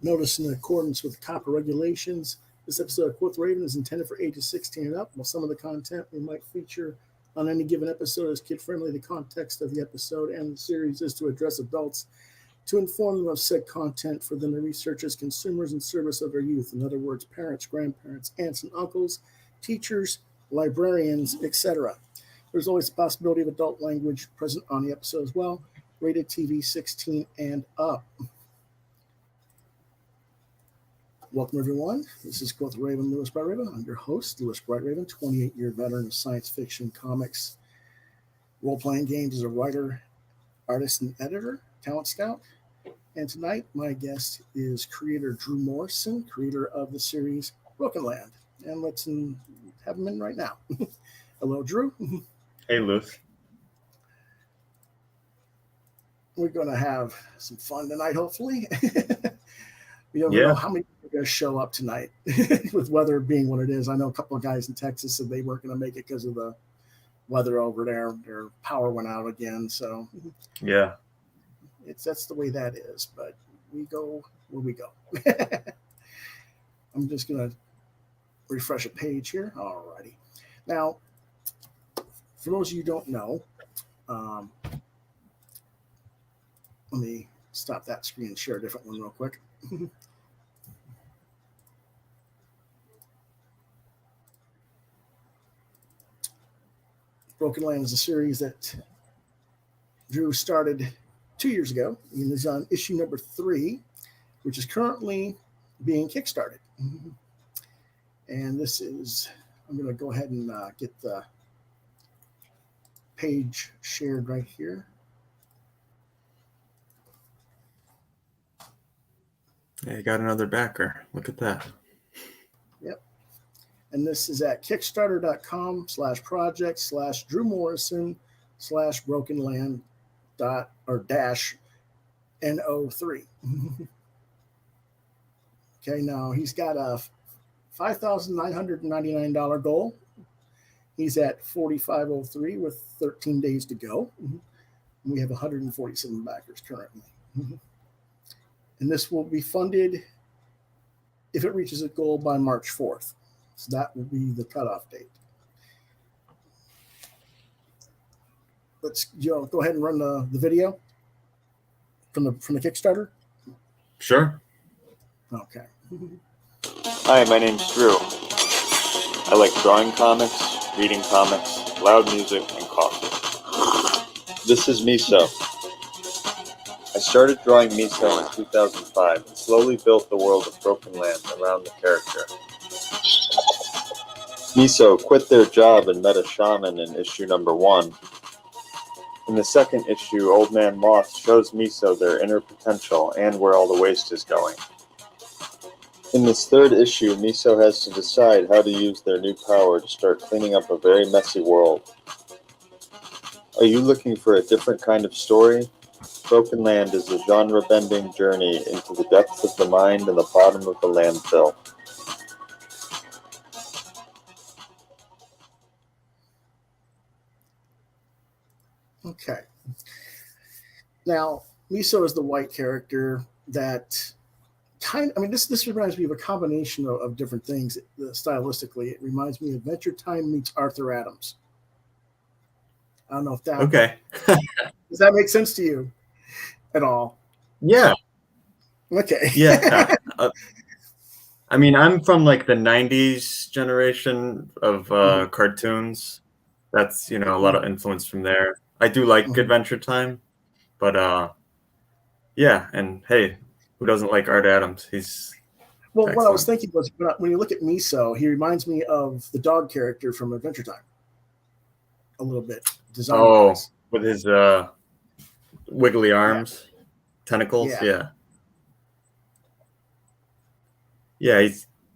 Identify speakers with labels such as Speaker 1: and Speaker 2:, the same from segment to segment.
Speaker 1: Notice in accordance with COPPA regulations, this episode of Quoth Raven is intended for ages 16 and up. While some of the content we might feature on any given episode is kid-friendly, the context of the episode and the series is to address adults to inform them of said content for them to research as consumers in service of their youth. In other words, parents, grandparents, aunts and uncles, teachers, librarians, etc. There's always the possibility of adult language present on the episode as well. Rated TV 16 and up. Welcome, everyone. This is Quoth Raven, Lewis Bright Raven. I'm your host, Lewis Bright Raven, 28-year veteran of science fiction, comics, role-playing games as a writer, artist, and editor, talent scout. And tonight, my guest is creator Drew Morrison, creator of the series BROKENLAND. And let's have him in right now. Hello, Drew.
Speaker 2: Hey, Lewis.
Speaker 1: We're going to have some fun tonight, hopefully. We don't know how many people are going to show up tonight with weather being what it is. I know a couple of guys in Texas said they weren't going to make it because of the weather over there. Their power went out again. So
Speaker 2: yeah,
Speaker 1: that's the way that is. But we go where we go. I'm just going to refresh a page here. All righty. Now, for those of you who don't know, let me stop that screen and share a different one real quick. BROKENLAND is a series that Drew started 2 years ago. And is on issue number 3, which is currently being kickstarted. And this is, I'm going to go ahead and get the page shared right here.
Speaker 2: Yeah, you got another backer. Look at that.
Speaker 1: Yep. And this is at kickstarter.com/project/Drew Morrison/BROKENLAND -NO3. Okay, now he's got a $5,999 goal. He's at 4503 with 13 days to go. We have 147 backers currently. And this will be funded if it reaches its goal by March 4th. So that will be the cutoff date. Let's go ahead and run the video from the Kickstarter.
Speaker 2: Sure.
Speaker 1: Okay.
Speaker 3: Hi, my name's Drew. I like drawing comics, reading comics, loud music, and coffee. This is Miso. I started drawing Miso in 2005 and slowly built the world of BROKENLAND around the character. Miso quit their job and met a shaman in issue number 1. In the second issue, Old Man Moth shows Miso their inner potential and where all the waste is going. In this third issue, Miso has to decide how to use their new power to start cleaning up a very messy world. Are you looking for a different kind of story? BROKENLAND is a genre-bending journey into the depths of the mind and the bottom of the landfill.
Speaker 1: Okay. Now, Miso is the white character that this reminds me of a combination of different things. Stylistically, it reminds me of Adventure Time meets Arthur Adams. I don't know if that...
Speaker 2: Okay.
Speaker 1: Does that make sense to you at all?
Speaker 2: Yeah.
Speaker 1: Okay.
Speaker 2: Yeah. I mean, I'm from like the 90s generation of cartoons. That's, a lot of influence from there. I do like Adventure Time, but yeah, and hey, who doesn't like Art Adams? He's
Speaker 1: well.
Speaker 2: excellent.
Speaker 1: What I was thinking was when you look at Miso, he reminds me of the dog character from Adventure Time a little bit. Design-wise.
Speaker 2: With his wiggly arms, tentacles. Yeah.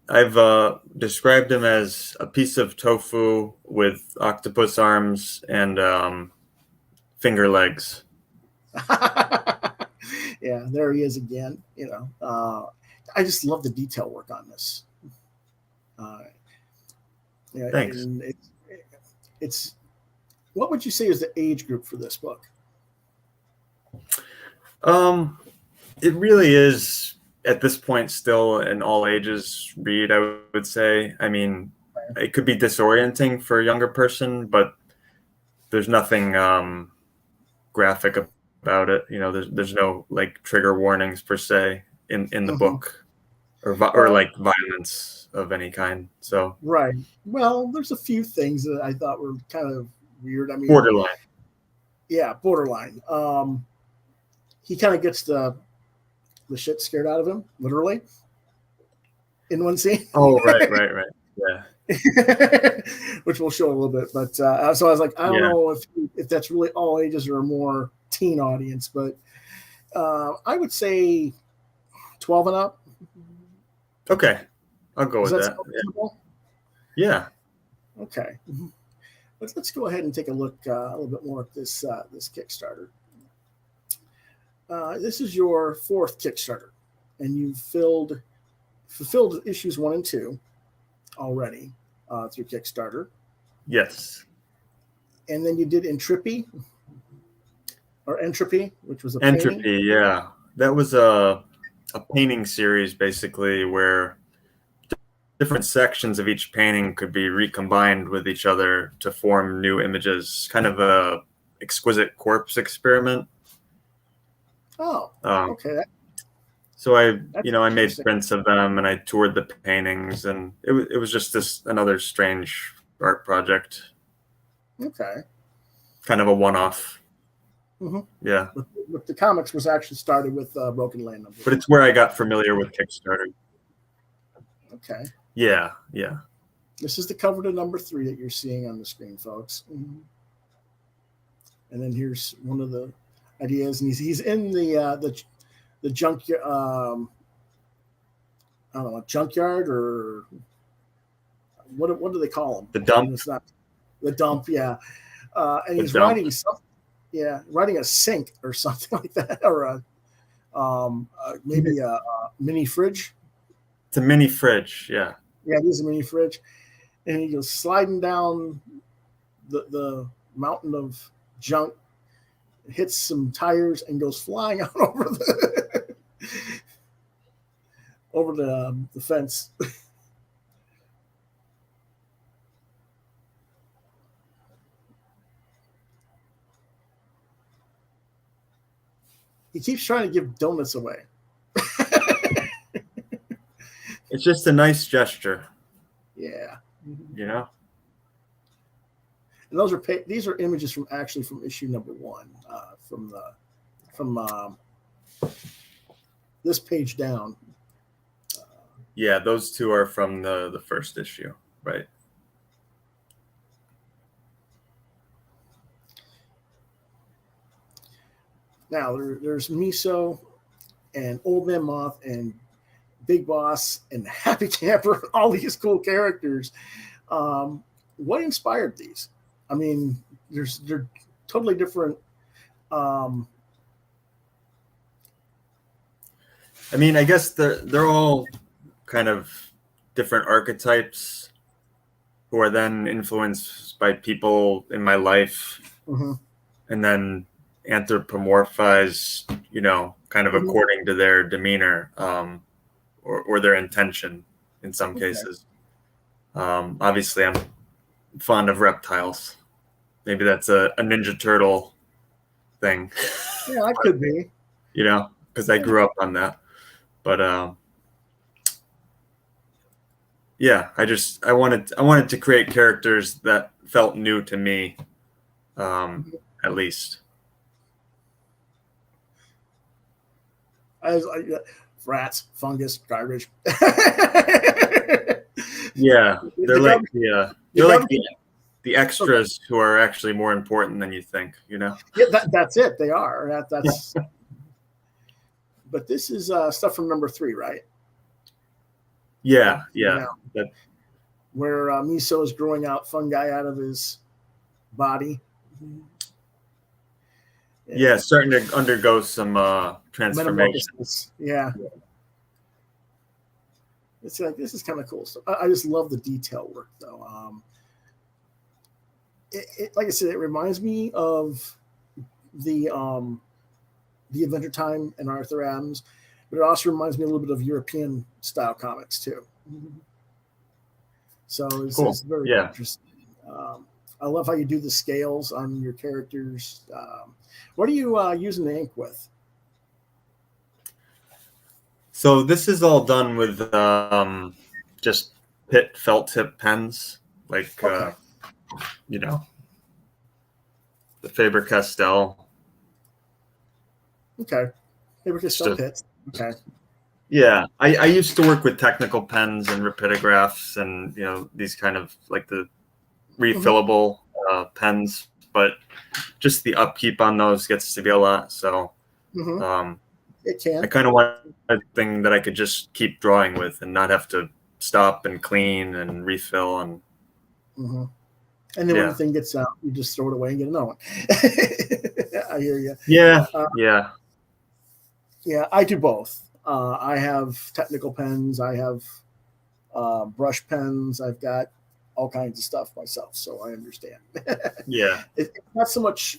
Speaker 2: I've described him as a piece of tofu with octopus arms and finger legs.
Speaker 1: Yeah, there he is again. I just love the detail work on this.
Speaker 2: Thanks.
Speaker 1: And it's what would you say is the age group for this book?
Speaker 2: It really is at this point still an all ages read, I would say. I mean, it could be disorienting for a younger person, but there's nothing graphic about it. You know, there's no like trigger warnings per se in the book, or like violence of any kind. So
Speaker 1: right. Well, there's a few things that I thought were kind of weird. I mean,
Speaker 2: borderline.
Speaker 1: Yeah, borderline. He kind of gets the shit scared out of him, literally, in one scene.
Speaker 2: Oh, right. Yeah.
Speaker 1: Which we'll show a little bit. But so I was like, I don't know if that's really all ages or a more teen audience, but I would say 12 and up.
Speaker 2: Okay, I'll go with that. Yeah.
Speaker 1: Okay. Let's go ahead and take a look a little bit more at this Kickstarter. This is your 4th Kickstarter, and you've fulfilled issues 1 and 2 already through Kickstarter.
Speaker 2: Yes.
Speaker 1: And then you did Entropy, which was a
Speaker 2: Entropy.
Speaker 1: painting.
Speaker 2: Yeah, that was a painting series basically where different sections of each painting could be recombined with each other to form new images. Kind of a exquisite corpse experiment.
Speaker 1: Oh, okay.
Speaker 2: So I made prints of them and I toured the paintings, and it was just another strange art project.
Speaker 1: Okay.
Speaker 2: Kind of a one-off.
Speaker 1: Mm-hmm.
Speaker 2: Yeah.
Speaker 1: But the comics was actually started with BROKENLAND.
Speaker 2: But it's where I got familiar with Kickstarter.
Speaker 1: Okay.
Speaker 2: Yeah.
Speaker 1: This is the cover to number 3 that you're seeing on the screen, folks. Mm-hmm. And then here's one of the ideas, and he's in the junkyard. I don't know, junkyard, or what do they call them?
Speaker 2: The dump.
Speaker 1: It's not the dump. Yeah. And he's writing something. Yeah, writing a sink or something like that, or maybe a mini fridge.
Speaker 2: It's a mini fridge. Yeah.
Speaker 1: Yeah, it is a mini fridge, and he goes sliding down the mountain of junk, hits some tires, and goes flying out over the fence. He keeps trying to give donuts away.
Speaker 2: It's just a nice gesture.
Speaker 1: Yeah.
Speaker 2: You know?
Speaker 1: And these are images from issue number 1, from this page down.
Speaker 2: Yeah, those 2 are from the first issue, right?
Speaker 1: Now there's Miso and Old Man Moth and Big Boss and Happy Camper, all these cool characters. What inspired these? I mean, they're totally different.
Speaker 2: I mean, I guess they're all kind of different archetypes who are then influenced by people in my life, and then anthropomorphized, kind of according to their demeanor, or their intention in some cases. Obviously, I'm fond of reptiles. Maybe that's a Ninja Turtle thing.
Speaker 1: Yeah, that could be.
Speaker 2: Because I grew up on that. But yeah, I wanted to create characters that felt new to me, at least.
Speaker 1: I was like, rats, fungus, garbage.
Speaker 2: Yeah, they're like the extras who are actually more important than you think.
Speaker 1: Yeah, that's it. They are. That's. But this is stuff from number 3, right?
Speaker 2: Yeah.
Speaker 1: Where Miso is growing out fungi out of his body.
Speaker 2: Yeah, starting to undergo some transformation.
Speaker 1: Yeah. It's like, this is kind of cool stuff. I just love the detail work, though. Like I said, it reminds me of the Adventure Time and Arthur Adams, but it also reminds me a little bit of European style comics too. So
Speaker 2: Cool.
Speaker 1: it's very
Speaker 2: Yeah.
Speaker 1: interesting. I love how you do the scales on your characters. What are you using the ink with?
Speaker 2: So this is all done with just Pitt felt tip pens, like
Speaker 1: Okay.
Speaker 2: The Faber-Castell.
Speaker 1: Okay. Faber-Castell
Speaker 2: Just a-
Speaker 1: pits. Okay.
Speaker 2: Yeah, I used to work with technical pens and rapidographs and these kind of like the refillable pens, but just the upkeep on those gets to be a lot. So
Speaker 1: Mm-hmm. It can.
Speaker 2: I kind of want a thing that I could just keep drawing with and not have to stop and clean and refill and
Speaker 1: Mm-hmm. And then when the thing gets out, you just throw it away and get another one. I hear you.
Speaker 2: Yeah,
Speaker 1: yeah. I do both. I have technical pens. I have brush pens. I've got all kinds of stuff myself, so I understand.
Speaker 2: Yeah.
Speaker 1: It's not so much.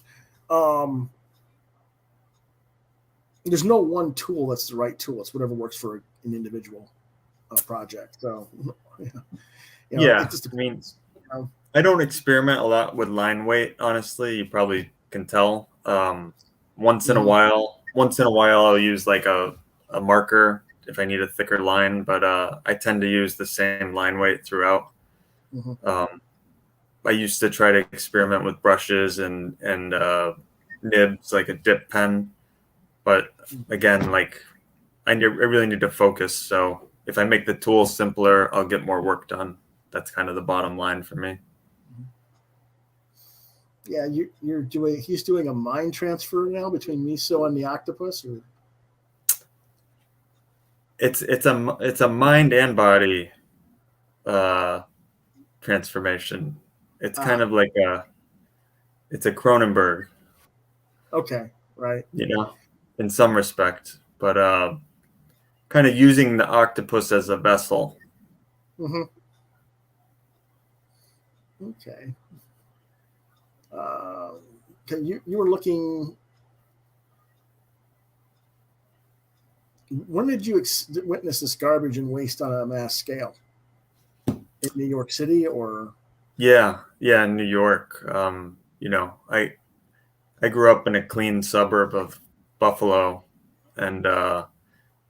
Speaker 1: There's no one tool that's the right tool. It's whatever works for an individual project. So,
Speaker 2: Yeah.
Speaker 1: it just
Speaker 2: I mean,
Speaker 1: depends. You know?
Speaker 2: I don't experiment a lot with line weight, honestly. You probably can tell. Once in a while, I'll use like a marker if I need a thicker line, but I tend to use the same line weight throughout.
Speaker 1: Mm-hmm.
Speaker 2: I used to try to experiment with brushes and nibs, like a dip pen, but again, like I really need to focus. So if I make the tool simpler, I'll get more work done. That's kind of the bottom line for me.
Speaker 1: Yeah, he's doing a mind transfer now between Miso and the octopus, or
Speaker 2: It's a mind and body transformation. It's kind of like it's a Cronenberg.
Speaker 1: Okay, right.
Speaker 2: In some respect, but kind of using the octopus as a vessel.
Speaker 1: Mm-hmm. Okay. Okay, you were looking. When did you witness this garbage and waste on a mass scale? In New York City, or?
Speaker 2: Yeah, in New York. I grew up in a clean suburb of Buffalo, and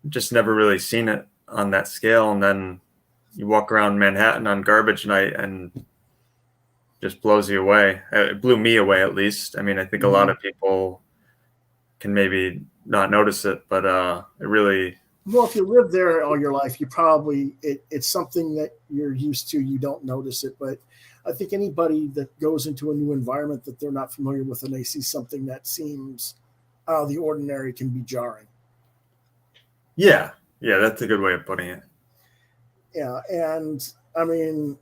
Speaker 2: just never really seen it on that scale. And then you walk around Manhattan on garbage night, and just blows you away. It blew me away, at least. I mean, I think a lot of people can maybe not notice it, but it really.
Speaker 1: Well, if you live there all your life, you probably it's something that you're used to. You don't notice it, but I think anybody that goes into a new environment that they're not familiar with and they see something that seems out of the ordinary can be jarring.
Speaker 2: Yeah, that's a good way of putting it.
Speaker 1: Yeah, and I mean,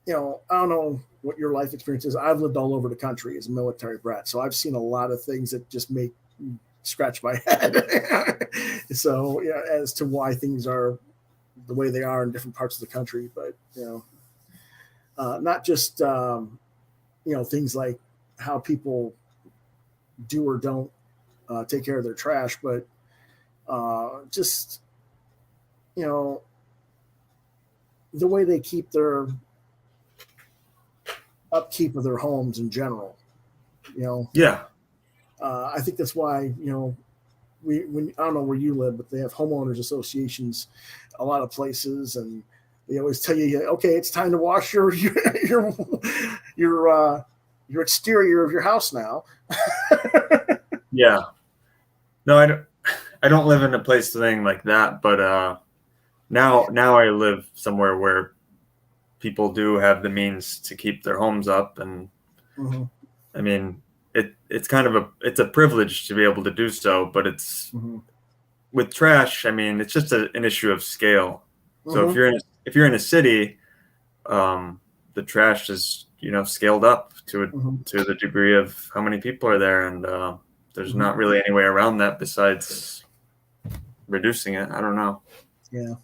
Speaker 1: I don't know what your life experience is. I've lived all over the country as a military brat, so I've seen a lot of things that just make me scratch my head. So, as to why things are the way they are in different parts of the country, but not just things like how people do or don't take care of their trash, but just the way they keep their upkeep of their homes in general. I think that's why when I don't know where you live, but they have homeowners associations a lot of places, and they always tell you, okay, it's time to wash your exterior of your house now.
Speaker 2: Yeah. No, I don't live in a place thing like that, but now I live somewhere where people do have the means to keep their homes up, and I mean, it's kind of it's a privilege to be able to do so, but it's with trash. I mean, it's just an issue of scale. So if you're in a city, the trash is scaled up to the degree of how many people are there, and there's not really any way around that besides reducing it. I don't know.
Speaker 1: Yeah.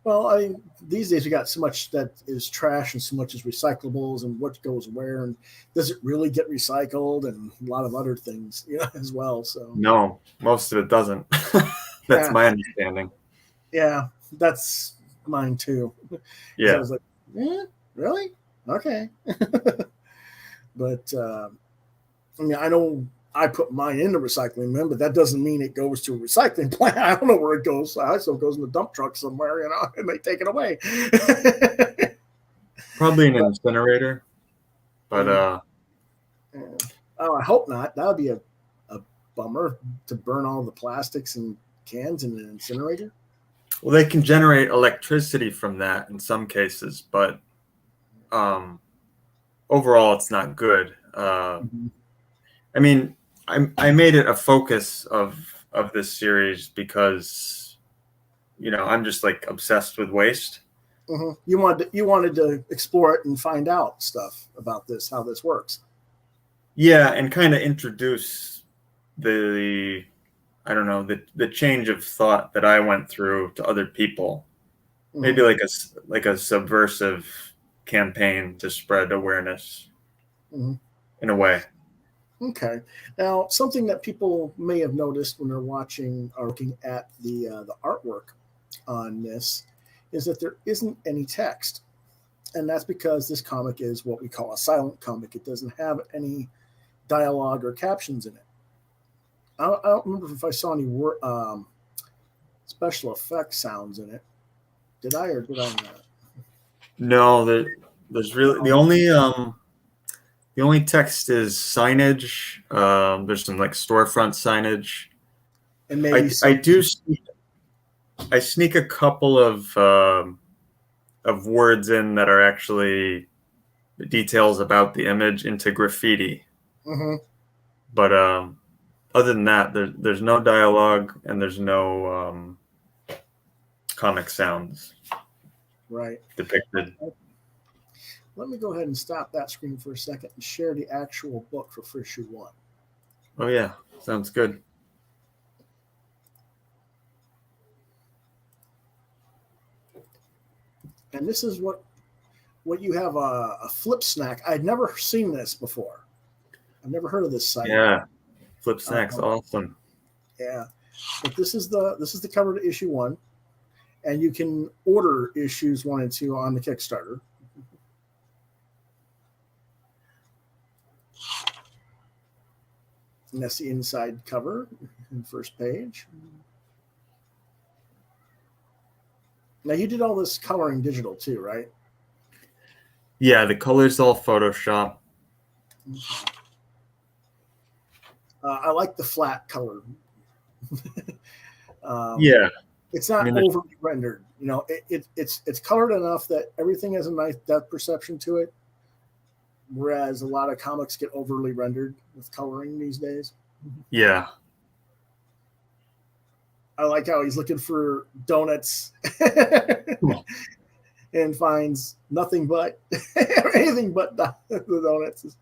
Speaker 1: Well, these days we got so much that is trash and so much is recyclables, and what goes where, and does it really get recycled, and a lot of other things, as well. So
Speaker 2: no, most of it doesn't. That's my understanding.
Speaker 1: Yeah, that's mine too.
Speaker 2: Yeah.
Speaker 1: I was like, really? Okay. But I mean, I know I put mine in the recycling bin, but that doesn't mean it goes to a recycling plant. I don't know where it goes. I still goes in the dump truck somewhere, and they take it away.
Speaker 2: Probably an incinerator, but
Speaker 1: oh, I hope not. That would be a bummer to burn all the plastics and cans in an incinerator.
Speaker 2: well, they can generate electricity from that in some cases, but overall, it's not good. I mean, I made it a focus of this series because, I'm just like obsessed with waste.
Speaker 1: You wanted to explore it and find out stuff about this, how this works.
Speaker 2: Yeah, and kind of introduce the change of thought that I went through to other people. Maybe like a subversive campaign to spread awareness in a way.
Speaker 1: Okay. Now, something that people may have noticed when they're watching or looking at the artwork on this is that there isn't any text, and that's because this comic is what we call a silent comic. It doesn't have any dialogue or captions in it. I don't remember if I saw any special effects sounds in it. Did I or did I not?
Speaker 2: No, there's really the only text is signage. There's some like storefront signage,
Speaker 1: And maybe
Speaker 2: I sneak a couple of words in that are actually details about the image into graffiti. But other than that, there's no dialogue and there's no comic sounds depicted.
Speaker 1: Let me go ahead and stop that screen for a second and share the actual book for issue 1.
Speaker 2: Oh yeah, sounds good.
Speaker 1: And this is what you have a flip snack. I'd never seen this before. I've never heard of this site.
Speaker 2: Yeah, flip snack's awesome.
Speaker 1: Yeah, but this is the cover to issue 1, and you can order issues 1 and 2 on the Kickstarter. And that's the inside cover and first page. Now you did all this coloring digital too, right?
Speaker 2: Yeah, the color's all Photoshop.
Speaker 1: I like the flat color.
Speaker 2: Yeah,
Speaker 1: it's not overly rendered. It's colored enough that everything has a nice depth perception to it. Whereas a lot of comics get overly rendered with coloring these days.
Speaker 2: Yeah.
Speaker 1: I like how he's looking for donuts and finds nothing but anything but the donuts.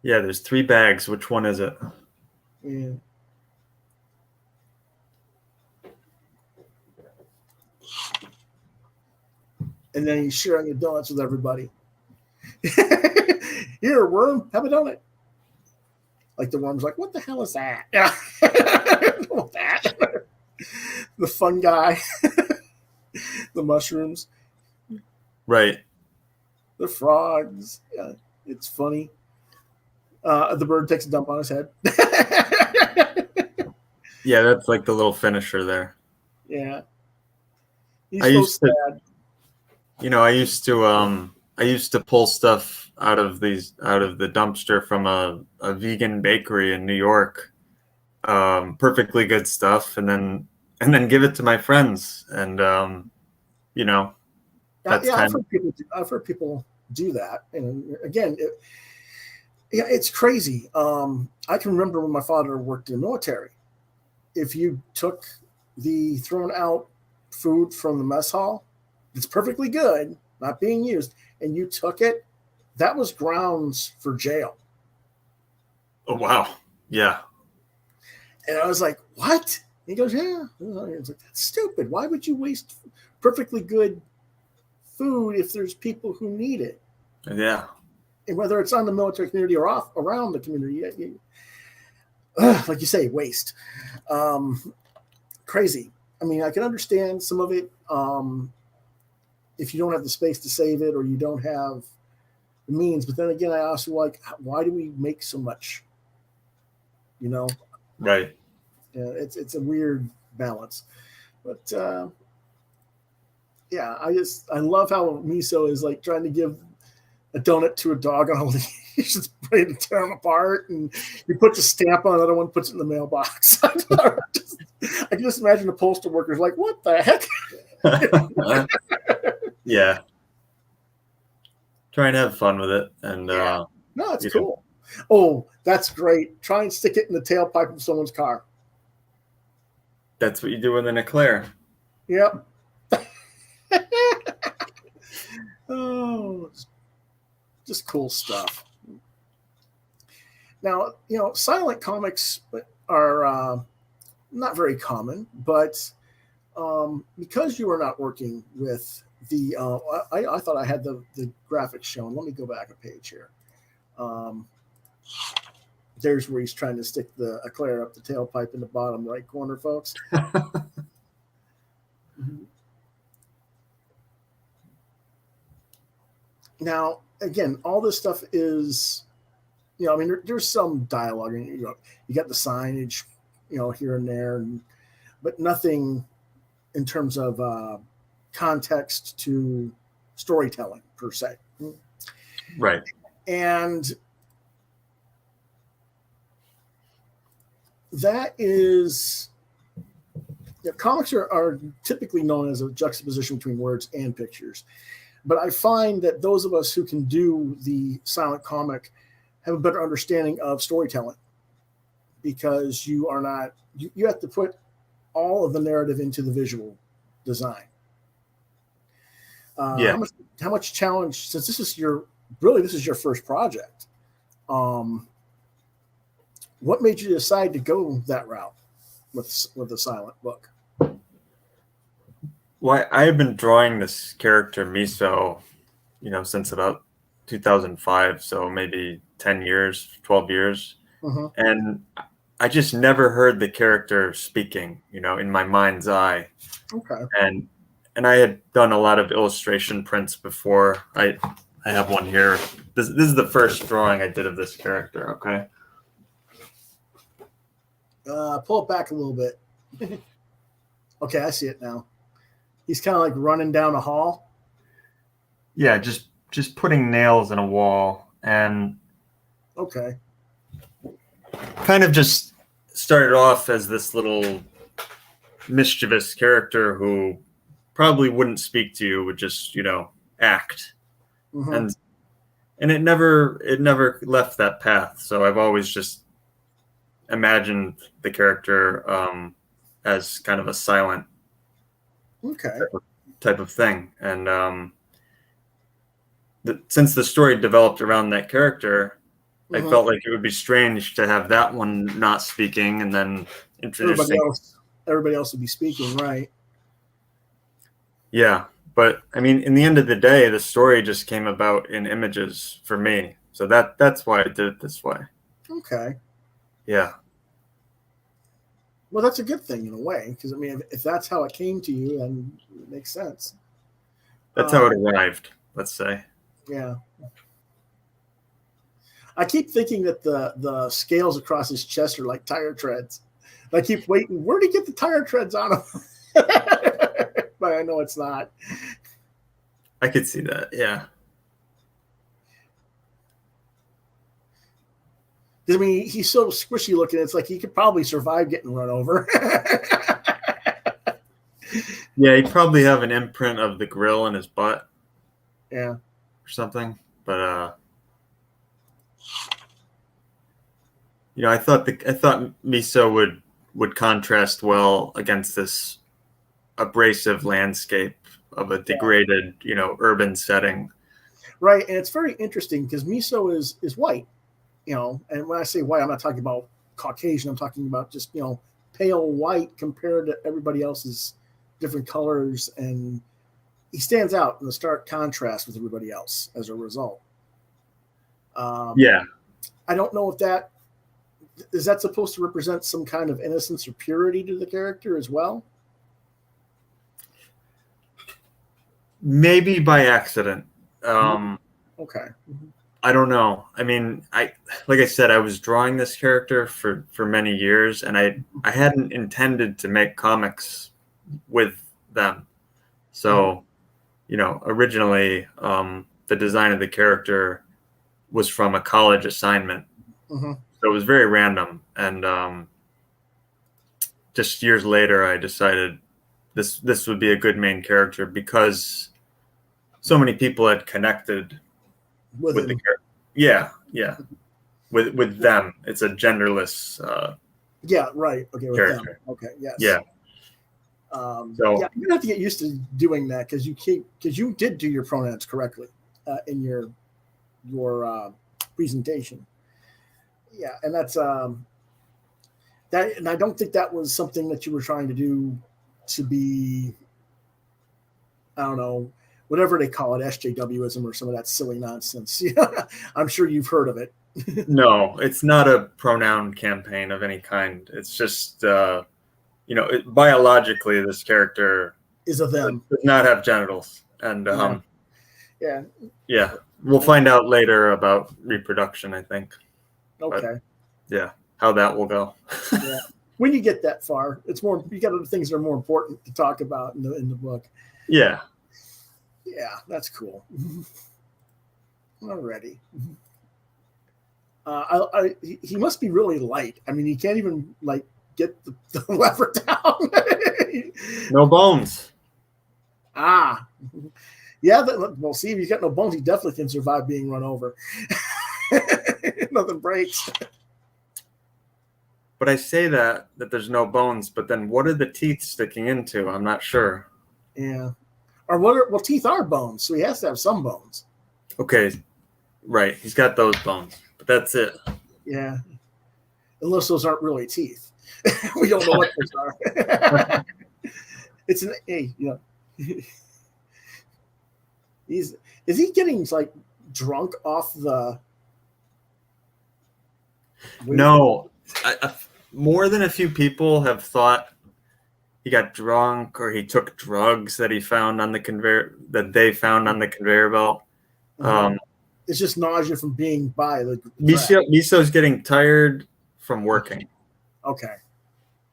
Speaker 2: Yeah, there's 3 bags. Which one is it?
Speaker 1: Yeah. And then he's sharing the donuts with everybody. Here, worm, have a donut. Like the worm's like, what the hell is that? Yeah. That. The fun guy. The mushrooms.
Speaker 2: Right.
Speaker 1: The frogs. Yeah, it's funny. The bird takes a dump on his head.
Speaker 2: Yeah, that's like the little finisher there.
Speaker 1: Yeah. He's so sad.
Speaker 2: I used to pull stuff out of the dumpster from a vegan bakery in New York. Perfectly good stuff, and then give it to my friends, and that's
Speaker 1: I've heard people do that, and again, it's crazy. I can remember when my father worked in the military. If you took the thrown out food from the mess hall, it's perfectly good, not being used, and you took it, that was grounds for jail.
Speaker 2: Oh, wow. Yeah.
Speaker 1: And I was like, what? He goes, yeah. It's like, that's stupid. Why would you waste perfectly good food if there's people who need it?
Speaker 2: Yeah.
Speaker 1: And whether it's on the military community or off around the community. like you say, waste. Crazy. I mean, I can understand some of it if you don't have the space to save it or you don't have the means. But then again, I also like, why do we make so much? You know,
Speaker 2: Right.
Speaker 1: it's a weird balance. But yeah, I love how Miso is like trying to give a donut to a dog on a leash. Just ready to tear them apart, and he puts a stamp on another one, puts it in the mailbox. I can just imagine the postal workers like, what the heck?
Speaker 2: Yeah. Try and have fun with it. And
Speaker 1: No, it's cool. Oh, that's great. Try and stick it in the tailpipe of someone's car.
Speaker 2: That's what you do with an eclair.
Speaker 1: Yep. Oh, just cool stuff. Now, silent comics are not very common, but because you are not working with the, I thought I had the graphics shown. Let me go back a page here. There's where he's trying to stick the eclair up the tailpipe in the bottom right corner, folks. Now, again, all this stuff is, I mean, there's some dialogue, and you got the signage, here and there, but nothing in terms of context to storytelling per se.
Speaker 2: Right.
Speaker 1: And that is, comics are typically known as a juxtaposition between words and pictures. But I find that those of us who can do the silent comic have a better understanding of storytelling, because you have to put all of the narrative into the visual design.
Speaker 2: Yeah.
Speaker 1: How much challenge, since this is your first project, what made you decide to go that route with the silent book?
Speaker 2: Well, I have been drawing this character Miso, since about 2005, so maybe 10 years, 12 years. And I just never heard the character speaking, in my mind's eye.
Speaker 1: Okay.
Speaker 2: And I had done a lot of illustration prints before. I have one here. This is the first drawing I did of this character, okay?
Speaker 1: Pull it back a little bit. Okay, I see it now. He's kind of like running down a hall.
Speaker 2: Yeah, just putting nails in a wall, and
Speaker 1: okay,
Speaker 2: kind of just started off as this little mischievous character who probably wouldn't speak to you, would just act, and it never left that path. So I've always just imagined the character as kind of a silent type of thing. And since the story developed around that character, I felt like it would be strange to have that one not speaking and then introducing
Speaker 1: everybody else would be speaking, right?
Speaker 2: Yeah, but I mean, in the end of the day, the story just came about in images for me, so that's why I did it this way.
Speaker 1: Okay.
Speaker 2: Yeah.
Speaker 1: Well, that's a good thing in a way, because I mean, if that's how it came to you, then it makes sense.
Speaker 2: That's how it arrived, let's say.
Speaker 1: Yeah. I keep thinking that the scales across his chest are like tire treads. I keep waiting. Where did he get the tire treads on him? But I know it's not.
Speaker 2: I could see that, yeah.
Speaker 1: I mean, he's so squishy looking. It's like he could probably survive getting run over.
Speaker 2: Yeah, he'd probably have an imprint of the grill in his butt.
Speaker 1: Yeah.
Speaker 2: Or something. But I thought Miso would contrast well against this abrasive landscape of a degraded, urban setting.
Speaker 1: Right, and it's very interesting because Miso is white, and when I say white, I'm not talking about Caucasian. I'm talking about just pale white compared to everybody else's different colors, and he stands out in the stark contrast with everybody else as a result.
Speaker 2: Yeah,
Speaker 1: I don't know if is that supposed to represent some kind of innocence or purity to the character as well?
Speaker 2: Maybe by accident.
Speaker 1: Okay.
Speaker 2: I don't know. I mean, like I said, I was drawing this character for many years, and I hadn't intended to make comics with them. So, originally, the design of the character was from a college assignment.
Speaker 1: Mm-hmm.
Speaker 2: So it was very random. And just years later, I decided this would be a good main character because so many people had connected with the character. Yeah. With them. It's a genderless
Speaker 1: yeah, right. Okay, with
Speaker 2: character.
Speaker 1: them. Okay, yes.
Speaker 2: Yeah.
Speaker 1: So you're gonna have to get used to doing that because you did do your pronouns correctly in your presentation. Yeah, and that's that, and I don't think that was something that you were trying to do to be, I don't know, whatever they call it, SJWism or some of that silly nonsense. Yeah, I'm sure you've heard of it.
Speaker 2: No, it's not a pronoun campaign of any kind. It's just, biologically, this character
Speaker 1: is a them.
Speaker 2: Does not have genitals. And
Speaker 1: yeah,
Speaker 2: we'll find out later about reproduction, I think.
Speaker 1: Okay.
Speaker 2: But, yeah, how that will go.
Speaker 1: Yeah. When you get that far, it's more, you got other things that are more important to talk about in the book.
Speaker 2: Yeah.
Speaker 1: Yeah, that's cool. Alrighty. He must be really light. I mean, he can't even get the lever down.
Speaker 2: No bones.
Speaker 1: Ah, yeah. Well, see, if he's got no bones, he definitely can survive being run over. Nothing breaks.
Speaker 2: But I say that there's no bones, but then what are the teeth sticking into? I'm not sure.
Speaker 1: Yeah. Or teeth are bones, so he has to have some bones.
Speaker 2: Okay, right. He's got those bones, but that's it.
Speaker 1: Yeah. Unless those aren't really teeth. We don't know what those are. It's an A, is he getting drunk off the?
Speaker 2: No, more than a few people have thought he got drunk or he took drugs that he found on the conveyor they found on the conveyor belt.
Speaker 1: It's just nausea from being by the.
Speaker 2: Miso's getting tired from working.
Speaker 1: Okay.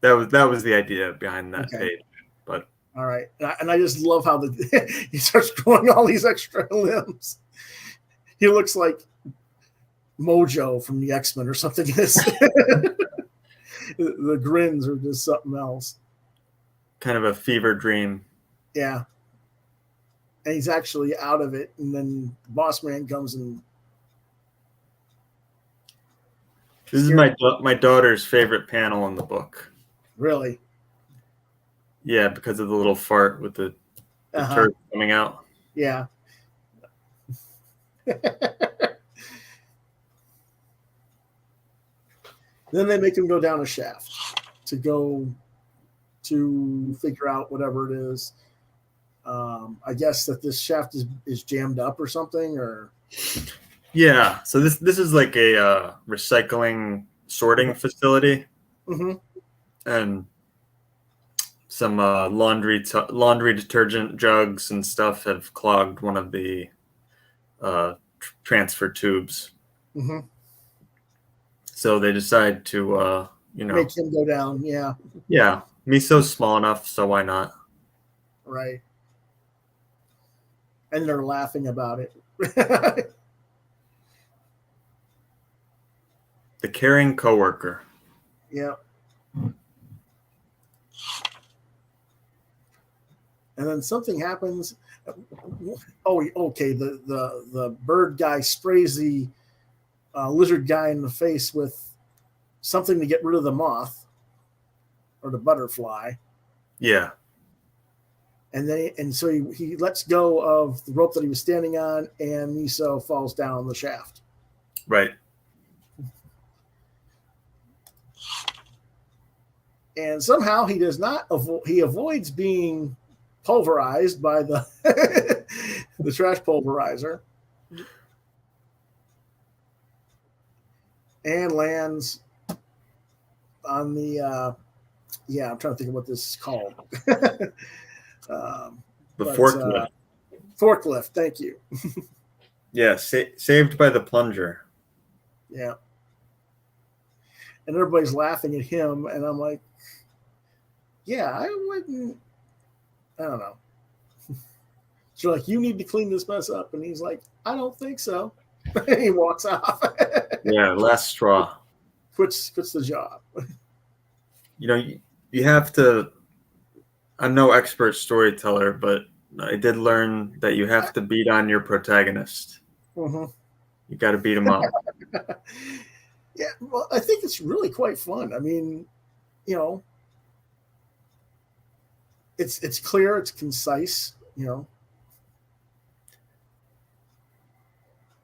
Speaker 2: That was the idea behind that page. But
Speaker 1: all right, and I just love how he starts growing all these extra limbs. He looks like Mojo from the X-Men or something. The grins are just something else.
Speaker 2: Kind of a fever dream.
Speaker 1: Yeah. And he's actually out of it, and then the boss man comes and.
Speaker 2: This is my daughter's favorite panel in the book.
Speaker 1: Really?
Speaker 2: Yeah, because of the little fart with the turd coming out.
Speaker 1: Yeah. Then they make him go down a shaft to figure out whatever it is. I guess that this shaft is jammed up or something, or.
Speaker 2: Yeah, so this is like a recycling sorting facility.
Speaker 1: Mm-hmm.
Speaker 2: And some laundry detergent jugs and stuff have clogged one of the transfer tubes.
Speaker 1: Mm-hmm.
Speaker 2: So they decide to,
Speaker 1: make him go down. Yeah.
Speaker 2: Yeah. Miso's small enough, so why not?
Speaker 1: Right. And they're laughing about it.
Speaker 2: The caring coworker.
Speaker 1: Yeah. And then something happens. Oh, okay. The bird guy sprays the lizard guy in the face with something to get rid of the moth or the butterfly.
Speaker 2: Yeah.
Speaker 1: And so he lets go of the rope that he was standing on, and Miso falls down the shaft.
Speaker 2: Right.
Speaker 1: And somehow he does not. He avoids being pulverized by the the trash pulverizer, and lands on the I'm trying to think of what this is called.
Speaker 2: The forklift.
Speaker 1: Forklift. Thank you.
Speaker 2: Yeah, saved by the plunger.
Speaker 1: Yeah. And everybody's laughing at him, and I'm like, yeah, I wouldn't. I don't know. So like, you need to clean this mess up, and he's like, I don't think so. And he walks off.
Speaker 2: Yeah, last straw.
Speaker 1: Quits the job.
Speaker 2: You know, you have to. I'm no expert storyteller, but I did learn that you have to beat on your protagonist.
Speaker 1: Mm-hmm.
Speaker 2: You got to beat him up.
Speaker 1: Yeah, well, I think it's really quite fun. I mean, you know, it's clear, it's concise. You know,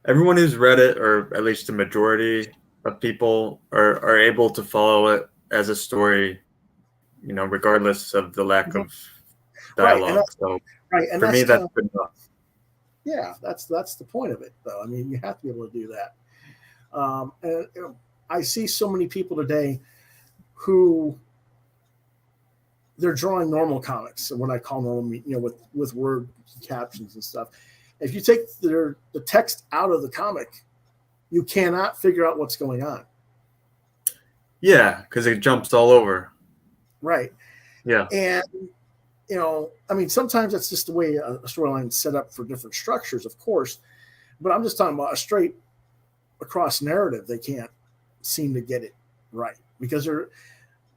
Speaker 2: Everyone who's read it, or at least the majority of people, are able to follow it as a story. You know, regardless of the lack of dialogue. So
Speaker 1: and
Speaker 2: for me, that's good enough.
Speaker 1: Yeah, that's the point of it, though. I mean, you have to be able to do that. And you know, I see so many people today who they're drawing normal comics, and what I call normal, you know, with word captions and stuff. If you take the text out of the comic, you cannot figure out what's going on.
Speaker 2: Yeah, because it jumps all over.
Speaker 1: Right.
Speaker 2: Yeah.
Speaker 1: And you know, I mean, sometimes that's just the way a storyline is set up for different structures, of course. But I'm just talking about a straight across narrative. They can't seem to get it right because they're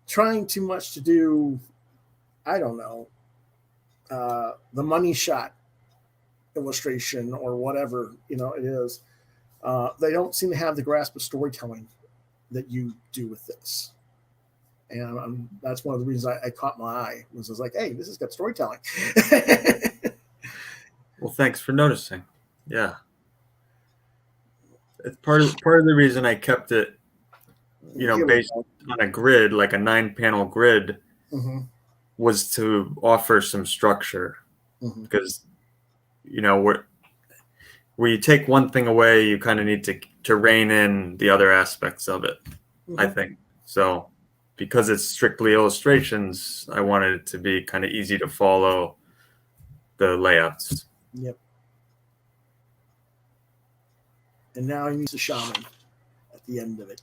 Speaker 1: trying too much to do, I don't know, the money shot illustration or whatever, you know, it is. They don't seem to have the grasp of storytelling that you do with this. And that's one of the reasons I caught my eye was I was like, hey, this has got storytelling.
Speaker 2: Well, thanks for noticing. Yeah. It's part of the reason I kept it, you know, based on a grid, like a 9-panel grid, was to offer some structure. Because, you know, where you take one thing away, you kind of need to rein in the other aspects of it, I think. So because it's strictly illustrations, I wanted it to be kind of easy to follow the layouts.
Speaker 1: Yep. And now he meets the shaman at the end of it.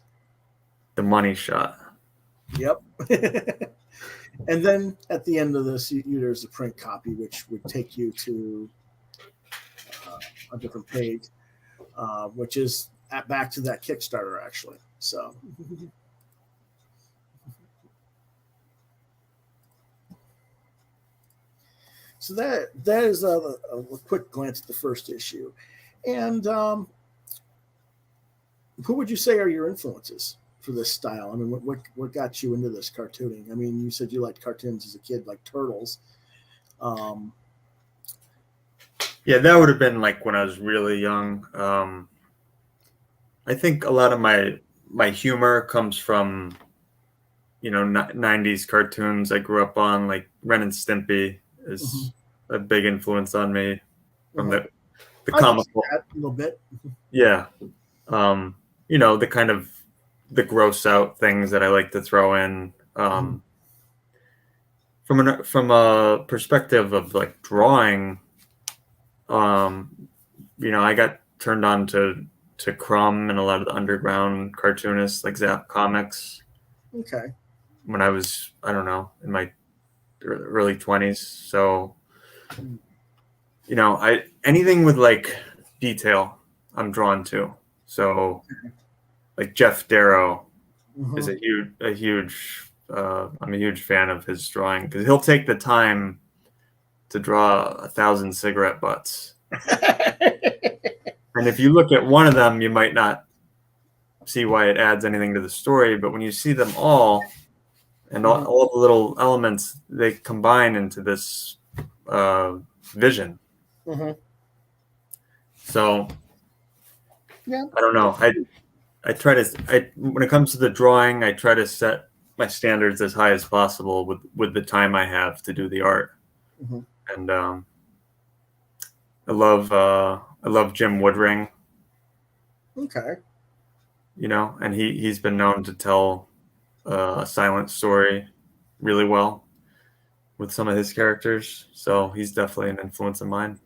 Speaker 2: The money shot.
Speaker 1: Yep. And then at the end of this, there's a print copy, which would take you to a different page, which is back to that Kickstarter, actually. So. So that is a quick glance at the first issue. And who would you say are your influences for this style? I mean, what got you into this cartooning? I mean, you said you liked cartoons as a kid, like Turtles.
Speaker 2: Yeah, that would have been like when I was really young. I think a lot of my humor comes from, you know, 90s cartoons I grew up on, like Ren and Stimpy is a big influence on me from the comical.
Speaker 1: A little bit.
Speaker 2: Yeah. You know, the kind of the gross out things that I like to throw in. From a perspective of like drawing, you know, I got turned on to Crumb and a lot of the underground cartoonists like Zap Comics.
Speaker 1: Okay.
Speaker 2: When I was, I don't know, in my early 20s. So, you know, anything with like detail I'm drawn to. So like Jeff Darrow is a huge I'm a huge fan of his drawing because he'll take the time to draw 1,000 cigarette butts. And if you look at one of them, you might not see why it adds anything to the story, but when you see them all and all the little elements, they combine into this vision. So
Speaker 1: yeah,
Speaker 2: I don't know. I try to when it comes to the drawing, I try to set my standards as high as possible with the time I have to do the art. And I love Jim Woodring.
Speaker 1: Okay.
Speaker 2: You know, and he's been known to tell a silent story really well with some of his characters. So he's definitely an influence of mine.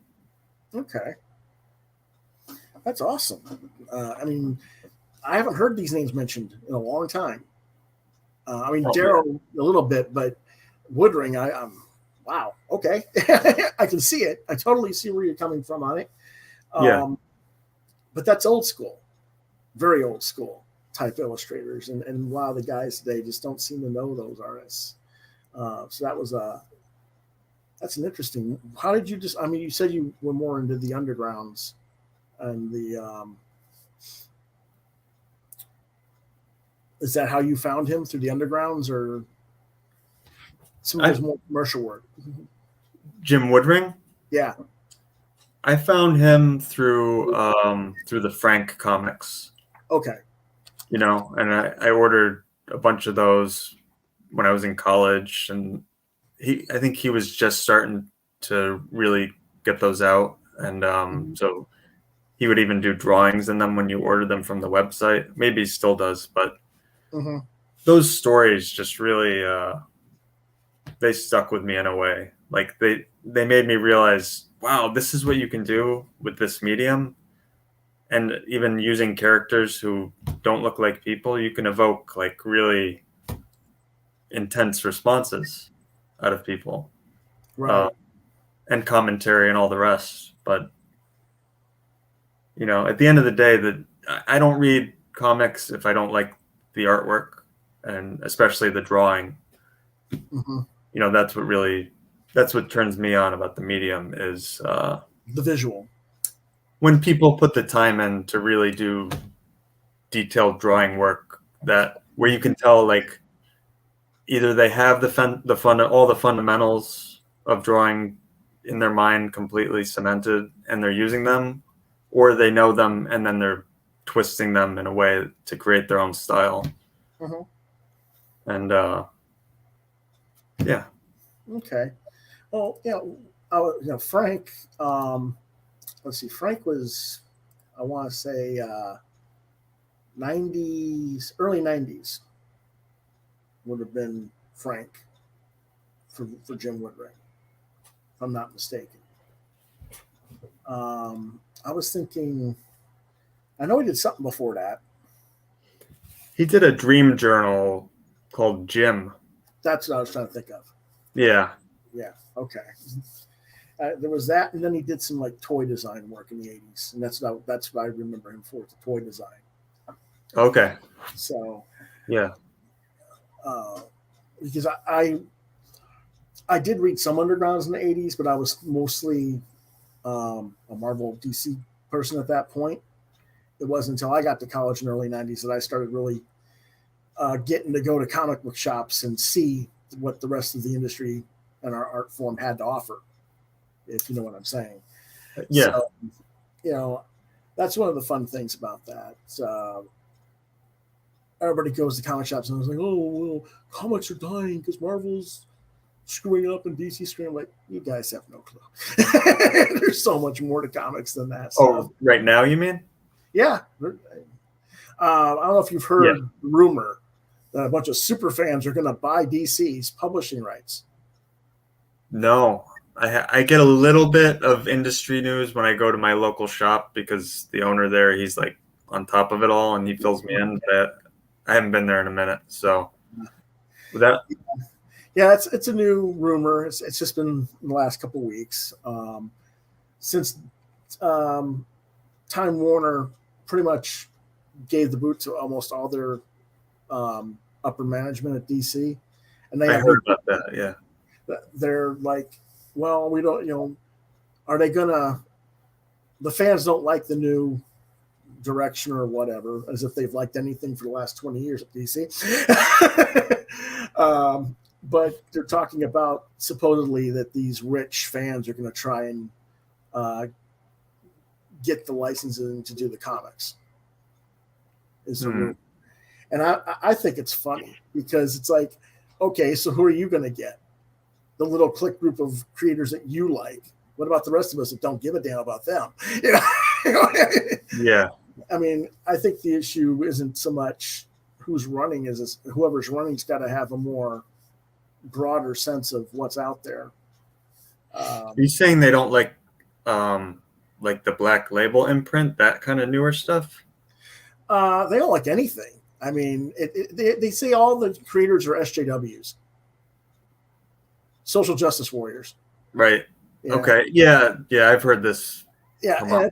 Speaker 1: Okay. That's awesome. I mean, I haven't heard these names mentioned in a long time. I mean, Darrow a little bit, but Woodring, wow, okay. I can see it. I totally see where you're coming from on it. But that's old school, very old school type illustrators. And a lot of the guys today just don't seem to know those artists. So that was that's an interesting. How did you just, I mean, you said you were more into the undergrounds and the, is that how you found him, through the undergrounds, or some of his more commercial work?
Speaker 2: Jim Woodring?
Speaker 1: Yeah.
Speaker 2: I found him through the Frank comics.
Speaker 1: Okay.
Speaker 2: You know, and I ordered a bunch of those when I was in college, and I think he was just starting to really get those out, and so he would even do drawings in them when you ordered them from the website. Maybe he still does, but those stories just really they stuck with me in a way. Like they made me realize, wow, this is what you can do with this medium. And even using characters who don't look like people, you can evoke like really intense responses out of people,
Speaker 1: right?
Speaker 2: And commentary and all the rest. But you know, at the end of the day, that I don't read comics if I don't like the artwork, and especially the drawing. You know, that's what turns me on about the medium is
Speaker 1: the visual.
Speaker 2: When people put the time in to really do detailed drawing work, that where you can tell, like, either they have all the fundamentals of drawing in their mind completely cemented and they're using them, or they know them and then they're twisting them in a way to create their own style. And yeah.
Speaker 1: Okay. Well, Frank. Let's see. Frank was, I want to say, 90s, early 90s would have been Frank for Jim Woodring, if I'm not mistaken. I was thinking, I know he did something before that.
Speaker 2: He did a dream journal called Jim.
Speaker 1: That's what I was trying to think of.
Speaker 2: Yeah.
Speaker 1: Yeah. Okay. There was that, and then he did some like toy design work in the 80s, and that's what I remember him for, the toy design.
Speaker 2: Okay.
Speaker 1: So
Speaker 2: yeah,
Speaker 1: because I did read some undergrounds in the 80s, but I was mostly a Marvel DC person at that point. It wasn't until I got to college in the early 90s that I started really getting to go to comic book shops and see what the rest of the industry and our art form had to offer, if you know what I'm saying.
Speaker 2: Yeah.
Speaker 1: So, you know, that's one of the fun things about that. Everybody goes to comic shops and I was like, oh, well, comics are dying because Marvel's screwing up and DC screwing up. Like, you guys have no clue. There's so much more to comics than that.
Speaker 2: Oh, right now, you mean?
Speaker 1: Yeah. I don't know if you've heard the rumor that a bunch of super fans are going to buy DC's publishing rights.
Speaker 2: No. I get a little bit of industry news when I go to my local shop because the owner there, he's like on top of it all and he fills me in. But I haven't been there in a minute. So with that.
Speaker 1: Yeah, it's a new rumor. It's just been in the last couple of weeks. Since Time Warner pretty much gave the boot to almost all their upper management at DC. And I
Speaker 2: heard about that, yeah.
Speaker 1: They're like, well, we don't, are they gonna, the fans don't like the new direction or whatever, as if they've liked anything for the last 20 years at DC. But they're talking about supposedly that these rich fans are going to try and get the licensing to do the comics. And I think it's funny because it's like, okay, so who are you going to get? The little clique group of creators that you like. What about the rest of us that don't give a damn about them?
Speaker 2: Yeah.
Speaker 1: I mean, I think the issue isn't so much who's running is whoever's running's got to have a more broader sense of what's out there.
Speaker 2: Are you saying they don't like the Black Label imprint, that kind of newer stuff?
Speaker 1: They don't like anything. I mean, they say all the creators are SJWs, social justice warriors.
Speaker 2: Right.
Speaker 1: Yeah.
Speaker 2: Okay. Yeah. I've heard this.
Speaker 1: Yeah, and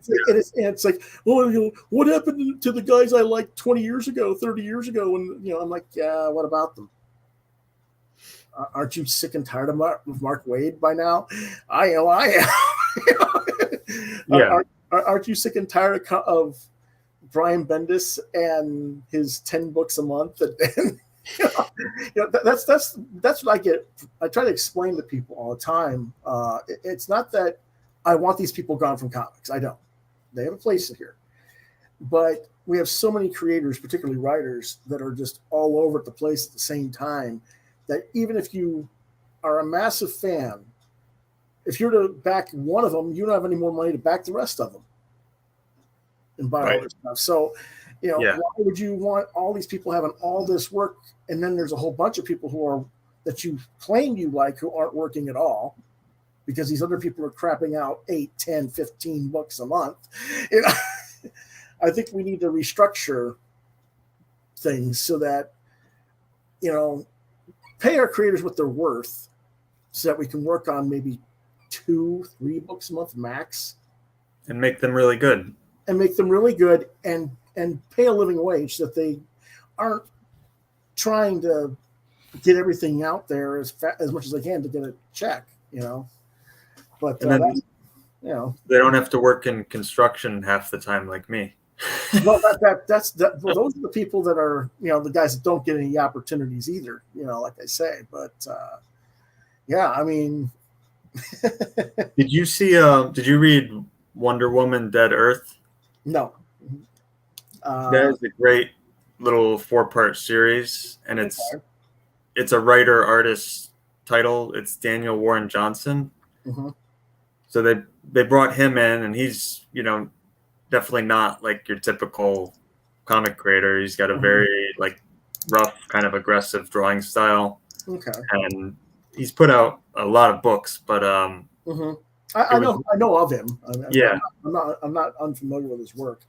Speaker 1: it's like, well, what happened to the guys I liked 20 years ago, 30 years ago? And I'm like, yeah, what about them? Aren't you sick and tired of Mark Waid by now? I am.
Speaker 2: Yeah.
Speaker 1: Aren't you sick and tired of Brian Bendis and his 10 books a month? And that's what I get. I try to explain to people all the time. It's not that I want these people gone from comics. I don't. They have a place here. But we have so many creators, particularly writers, that are just all over at the place at the same time, that even if you are a massive fan, if you're to back one of them, you don't have any more money to back the rest of them and buy all this stuff. So, why would you want all these people having all this work, and then there's a whole bunch of people that you claim you like who aren't working at all, because these other people are crapping out 8, 10, 15 books a month. I think we need to restructure things so that, pay our creators what they're worth so that we can work on maybe 2, 3 books a month max.
Speaker 2: And make them really good.
Speaker 1: And pay a living wage so that they aren't trying to get everything out there as much as they can to get a check, But
Speaker 2: they don't have to work in construction half the time like me.
Speaker 1: Well, those are the people that are, the guys that don't get any opportunities either, like I say. But I mean,
Speaker 2: did you read Wonder Woman Dead Earth?
Speaker 1: No.
Speaker 2: That is a great little 4-part series, and it's a writer-artist title. It's Daniel Warren Johnson.
Speaker 1: Mm-hmm.
Speaker 2: So they brought him in, and he's definitely not like your typical comic creator. He's got a very rough, kind of aggressive drawing style.
Speaker 1: Okay.
Speaker 2: And he's put out a lot of books, but
Speaker 1: I know of him. I'm not unfamiliar with his work.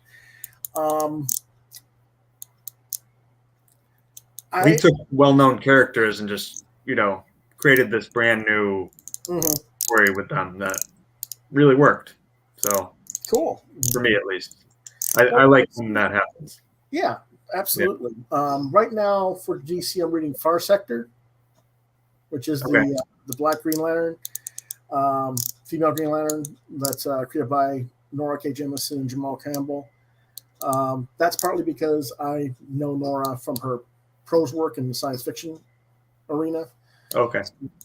Speaker 2: We took well-known characters and just created this brand new story with them that really worked. So
Speaker 1: cool
Speaker 2: for me, at least. I like when that happens.
Speaker 1: Yeah, absolutely. Yeah. Right now for DC, I'm reading Far Sector, which is the Black Green Lantern, female Green Lantern, that's created by Nora K. Jemisin and Jamal Campbell. That's partly because I know Nora from her prose work in the science fiction arena.
Speaker 2: Okay.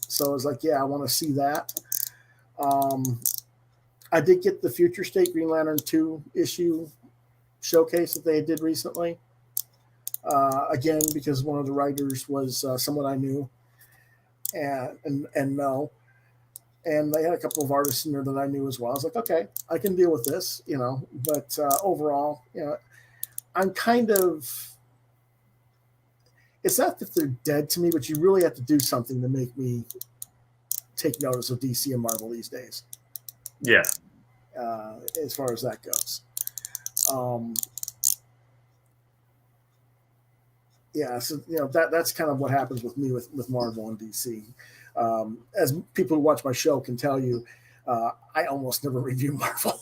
Speaker 1: So I was like, I want to see that. I did get the Future State Green Lantern 2 issue showcase that they did recently. Again, because one of the writers was someone I knew and know. And they had a couple of artists in there that I knew as well. I was like, okay, I can deal with this, But overall, I'm kind of... It's not that they're dead to me, but you really have to do something to make me take notice of DC and Marvel these days.
Speaker 2: Yeah.
Speaker 1: As far as that goes. So that's kind of what happens with me with Marvel and DC. As people who watch my show can tell you, I almost never review Marvel.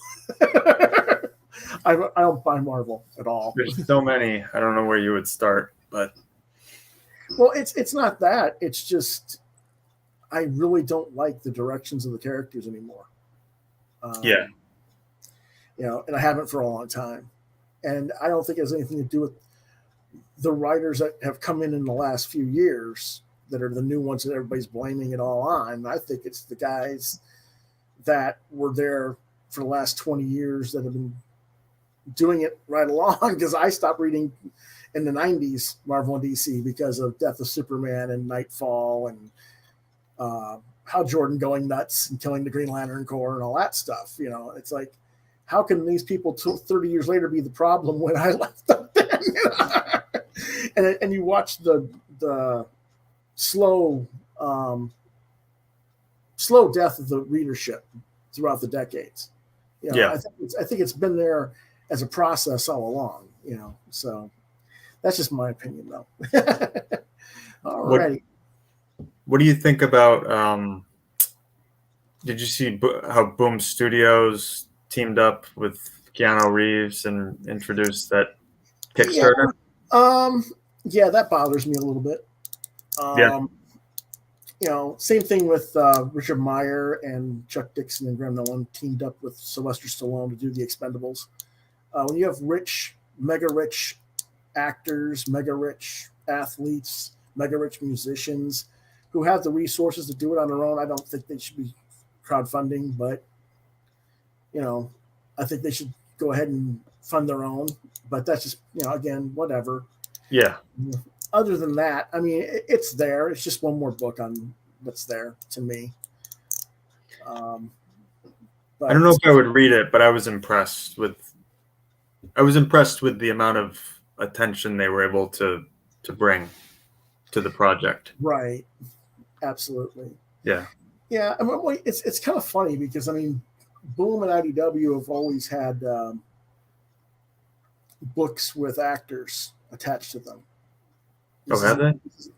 Speaker 1: I don't buy Marvel at all.
Speaker 2: There's so many. I don't know where you would start, but
Speaker 1: well, it's not that. It's just I really don't like the directions of the characters anymore. And I haven't for a long time. And I don't think it has anything to do with the writers that have come in the last few years that are the new ones that everybody's blaming it all on. I think it's the guys that were there for the last 20 years that have been doing it right along, because I stopped reading in the 90s Marvel and DC because of Death of Superman and Nightfall and Hal Jordan going nuts and killing the Green Lantern Corps and all that stuff. It's like, how can these people 30 years later be the problem when I left them then? and you watch the slow slow death of the readership throughout the decades. You know,
Speaker 2: Yeah.
Speaker 1: I think it's been there as a process all along. You know, so that's just my opinion, though. All right.
Speaker 2: What do you think about? Did you see how Boom Studios teamed up with Keanu Reeves and introduced that Kickstarter?
Speaker 1: Yeah, that bothers me a little bit.
Speaker 2: Yeah.
Speaker 1: You know, same thing with Richard Meyer and Chuck Dixon and Graham Nolan teamed up with Sylvester Stallone to do The Expendables. When you have mega rich actors, mega rich athletes, mega rich musicians who have the resources to do it on their own, I don't think they should be crowdfunding, but you know, I think they should go ahead and fund their own. But that's just, you know, again, whatever.
Speaker 2: Yeah.
Speaker 1: Other than that, I mean, it's there. It's just one more book on that's there to me. But
Speaker 2: I don't know if I would read it, but I was impressed with the amount of attention they were able to bring to the project.
Speaker 1: Right. Absolutely.
Speaker 2: Yeah.
Speaker 1: Yeah. I mean, it's kind of funny because, I mean, Boom and IDW have always had books with actors attached to them.
Speaker 2: Have they?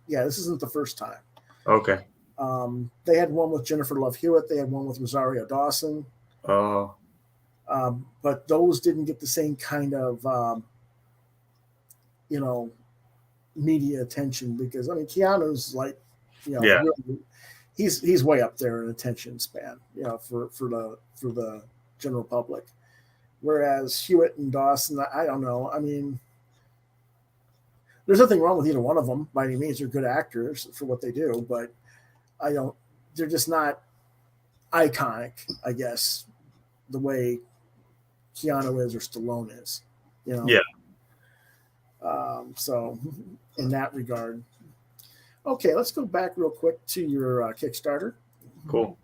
Speaker 1: Yeah, this isn't the first time.
Speaker 2: Okay.
Speaker 1: They had one with Jennifer Love Hewitt. They had one with Rosario Dawson.
Speaker 2: Oh.
Speaker 1: But those didn't get the same kind of, you know, media attention because, I mean, Keanu's like, you know,
Speaker 2: Yeah.
Speaker 1: really, he's way up there in attention span, you know, for the general public. Whereas Hewitt and Dawson, I don't know. I mean, there's nothing wrong with either one of them by any means. They're good actors for what they do, but they're just not iconic, I guess, the way Keanu is or Stallone is, you know?
Speaker 2: Yeah.
Speaker 1: So in that regard. Okay, let's go back real quick to your Kickstarter.
Speaker 2: Cool.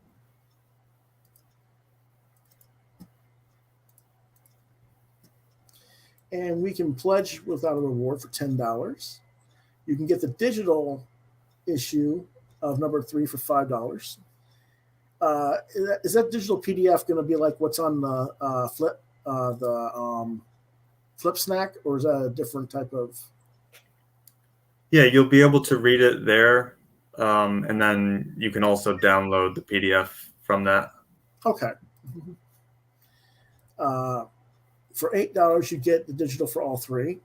Speaker 1: And we can pledge without a reward for $10. You can get the digital issue of number 3 for $5. Is that digital PDF going to be like what's on the Flip Snack, or is that a different type of?
Speaker 2: Yeah, you'll be able to read it there, and then you can also download the PDF from that.
Speaker 1: Okay. For $8, you get the digital for all 3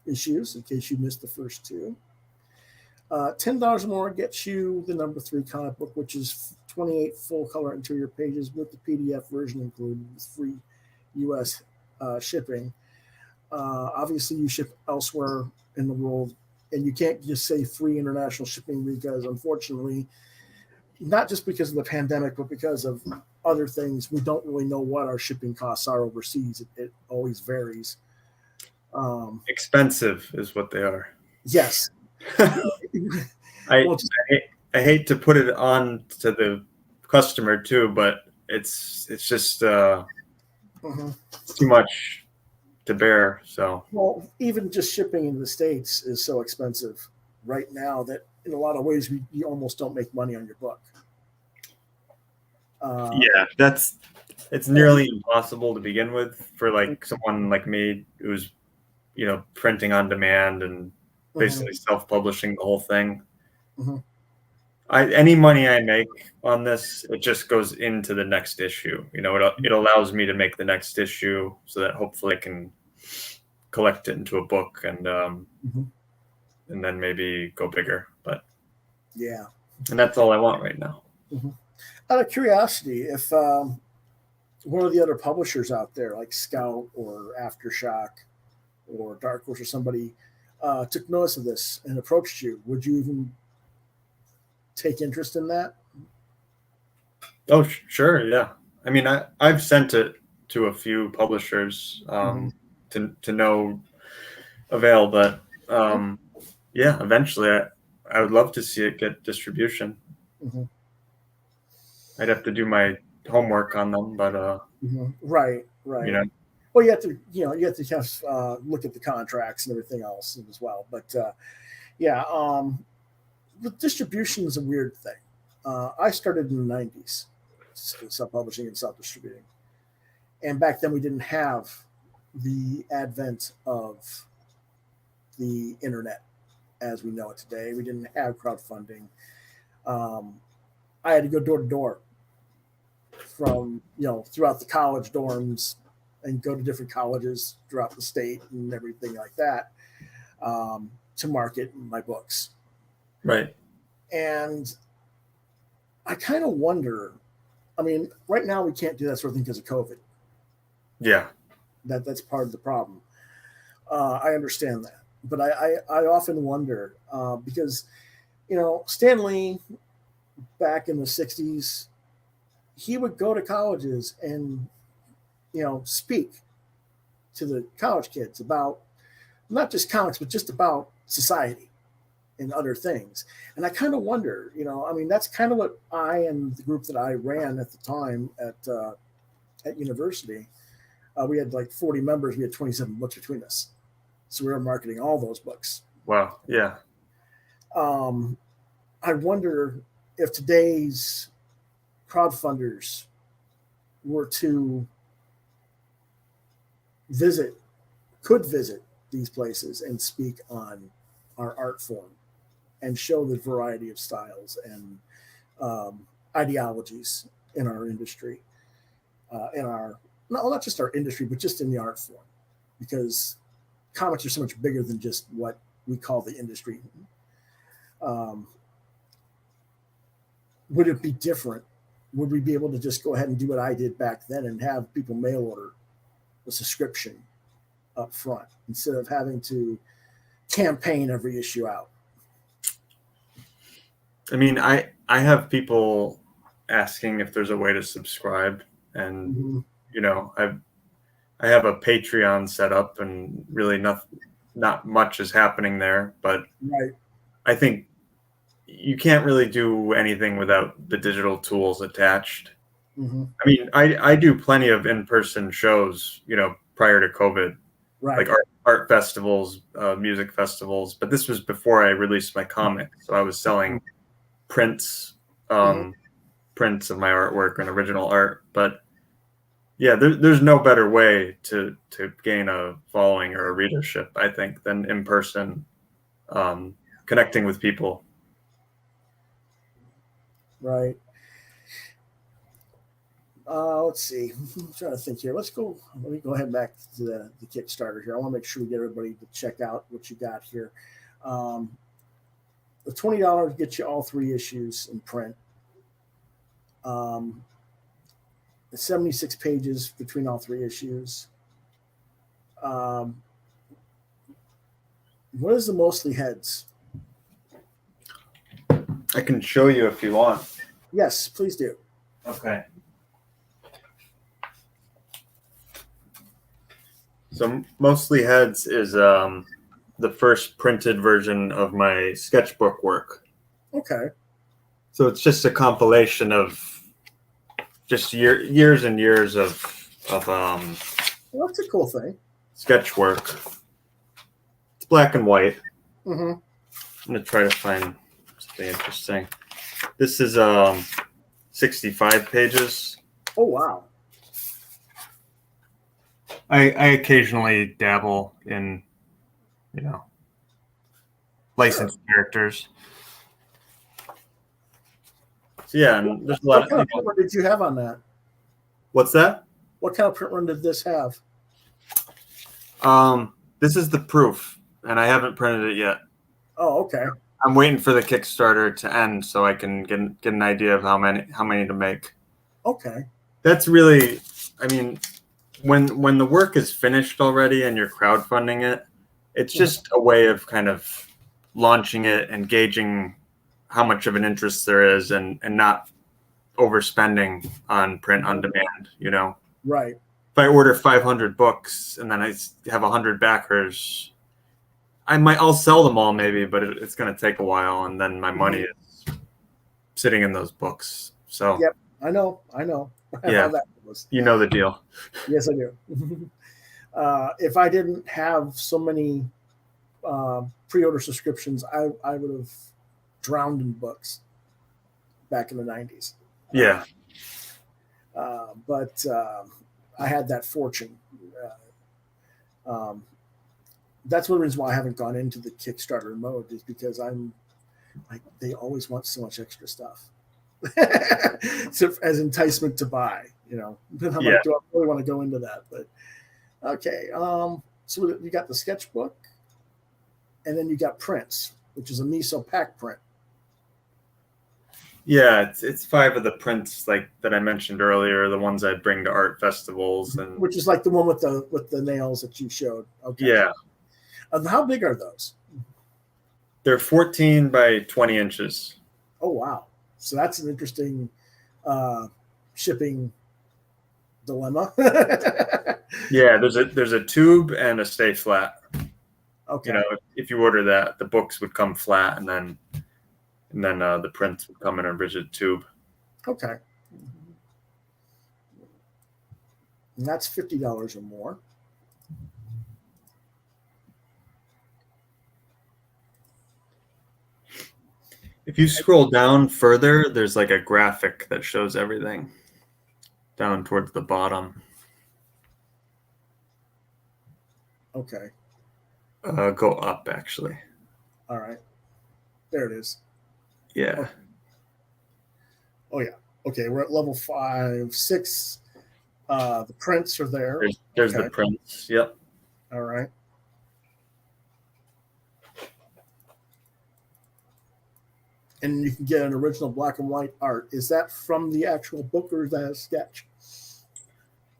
Speaker 1: issues, in case you missed the first 2. $10 more gets you the number 3 comic book, which is 28 full color interior pages with the PDF version included with free U.S. Shipping. Obviously, you ship elsewhere in the world, and you can't just say free international shipping because, unfortunately, not just because of the pandemic, but because of other things, we don't really know what our shipping costs are overseas. It always varies.
Speaker 2: Expensive is what they are.
Speaker 1: Yes.
Speaker 2: I hate to put it on to the customer too, but it's just too much to bear. So,
Speaker 1: well, even just shipping in the States is so expensive right now that in a lot of ways you almost don't make money on your book.
Speaker 2: Yeah, it's nearly impossible to begin with for like someone like me who's, you know, printing on demand and basically self-publishing the whole thing. Any money I make on this, it just goes into the next issue. You know, it allows me to make the next issue so that hopefully I can collect it into a book and then maybe go bigger. But
Speaker 1: yeah,
Speaker 2: and that's all I want right now.
Speaker 1: Out of curiosity, if one of the other publishers out there, like Scout or Aftershock or Dark Horse or somebody, took notice of this and approached you, would you even take interest in that?
Speaker 2: Oh, sure, yeah. I mean, I've sent it to a few publishers to no avail, but yeah, eventually I would love to see it get distribution. I'd have to do my homework on them, but
Speaker 1: right.
Speaker 2: You know.
Speaker 1: Well, you have to, you have to just look at the contracts and everything else as well. But yeah, the distribution is a weird thing. I started in the '90s, self-publishing and self-distributing, and back then we didn't have the advent of the internet as we know it today. We didn't have crowdfunding. I had to go door to door from throughout the college dorms and go to different colleges throughout the state and everything like that to market my books.
Speaker 2: Right.
Speaker 1: And I kind of wonder. I mean, right now we can't do that sort of thing because of COVID.
Speaker 2: Yeah.
Speaker 1: That's part of the problem. I understand that, but I often wonder because Stan Lee back in the '60s, he would go to colleges and speak to the college kids about not just comics but just about society and other things. And I kind of wonder, I mean, that's kind of what I and the group that I ran at the time at university. We had like 40 members. We had 27 books between us. So we were marketing all those books.
Speaker 2: Wow. Yeah.
Speaker 1: I wonder if today's crowdfunders were to could visit these places and speak on our art form and show the variety of styles and ideologies in our industry, not just our industry, but just in the art form, because comics are so much bigger than just what we call the industry. Would it be different? Would we be able to just go ahead and do what I did back then and have people mail order a subscription up front instead of having to campaign every issue out?
Speaker 2: I mean, I have people asking if there's a way to subscribe, and I have a Patreon set up, and really not much is happening there. But
Speaker 1: right.
Speaker 2: I think you can't really do anything without the digital tools attached.
Speaker 1: Mm-hmm.
Speaker 2: I mean, I do plenty of in-person shows, prior to COVID,
Speaker 1: right.
Speaker 2: like art festivals, music festivals. But this was before I released my comic, so I was selling prints of my artwork and original art. But yeah, there's no better way to gain a following or a readership, I think, than in person, connecting with people.
Speaker 1: Right. Let's see. I'm trying to think here. Let me go ahead back to the Kickstarter here. I want to make sure we get everybody to check out what you got here. The $20 gets you all 3 issues in print. 76 pages between all 3 issues. What is the mostly heads?
Speaker 2: I can show you if you want.
Speaker 1: Yes, please do.
Speaker 2: Okay. So Mostly Heads is the first printed version of my sketchbook work.
Speaker 1: Okay.
Speaker 2: So it's just a compilation of just years and years of
Speaker 1: Well, that's a cool thing.
Speaker 2: sketch work. It's black and white.
Speaker 1: Mm-hmm.
Speaker 2: I'm gonna try to find something interesting. This is 65 pages.
Speaker 1: Oh wow.
Speaker 2: I occasionally dabble in, licensed characters. So yeah, and there's a lot
Speaker 1: What kind of print run did you have on that?
Speaker 2: What's that?
Speaker 1: What kind of print run did this have?
Speaker 2: This is the proof, and I haven't printed it yet.
Speaker 1: Oh, okay.
Speaker 2: I'm waiting for the Kickstarter to end so I can get an idea of how many to make.
Speaker 1: Okay.
Speaker 2: That's really, I mean, when the work is finished already and you're crowdfunding it, it's just a way of kind of launching it and gauging how much of an interest there is and not overspending on print on demand,
Speaker 1: Right.
Speaker 2: If I order 500 books and then I have 100 backers, I'll sell them all maybe, but it's going to take a while, and then my money is sitting in those books. So
Speaker 1: Yep, I know.
Speaker 2: Yeah.
Speaker 1: How that was.
Speaker 2: You know the deal.
Speaker 1: Yes, I do. If I didn't have so many pre-order subscriptions, I would have drowned in books back in the 90s.
Speaker 2: Yeah.
Speaker 1: But I had that fortune. That's one reason why I haven't gone into the Kickstarter mode, is because I'm like, they always want so much extra stuff as enticement to buy, you know. I'm
Speaker 2: Yeah.
Speaker 1: like, do I really want to go into that? But okay. So you got the sketchbook, and then you got prints, which is a miso pack print.
Speaker 2: Yeah, it's 5 of the prints like that I mentioned earlier, the ones I bring to art festivals, and
Speaker 1: Which is like the one with the nails that you showed. Okay.
Speaker 2: yeah,
Speaker 1: How big are those?
Speaker 2: they're 14 by 20 inches.
Speaker 1: Oh wow! So that's an interesting shipping dilemma.
Speaker 2: Yeah, there's a tube and a stay flat.
Speaker 1: Okay.
Speaker 2: You know, if you order that, the books would come flat, and then the prints would come in a rigid tube.
Speaker 1: Okay. And that's $50 or more.
Speaker 2: If you scroll down further, there's like a graphic that shows everything down towards the bottom.
Speaker 1: Okay.
Speaker 2: Go up, actually.
Speaker 1: All right. There it is.
Speaker 2: Yeah.
Speaker 1: Oh yeah. Okay, we're at level 5, 6. The prints are there.
Speaker 2: There's
Speaker 1: Okay.
Speaker 2: the prints. Yep.
Speaker 1: All right. And you can get an original black and white art. Is that from the actual book, or is that a sketch?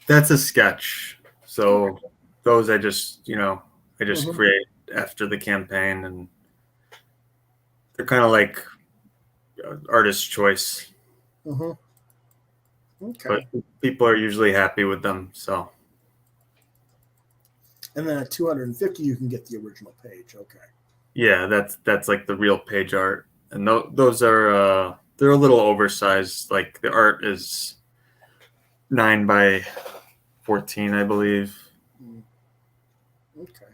Speaker 2: That's a sketch. So those I just
Speaker 1: Mhm.
Speaker 2: create after the campaign, and they're kind of like artist's choice.
Speaker 1: Mm-hmm. Okay.
Speaker 2: But people are usually happy with them. So
Speaker 1: And then at 250, you can get the original page. Okay.
Speaker 2: yeah, that's like the real page art, and those are they're a little oversized. Like the art is 9 by 14, I believe.
Speaker 1: Okay.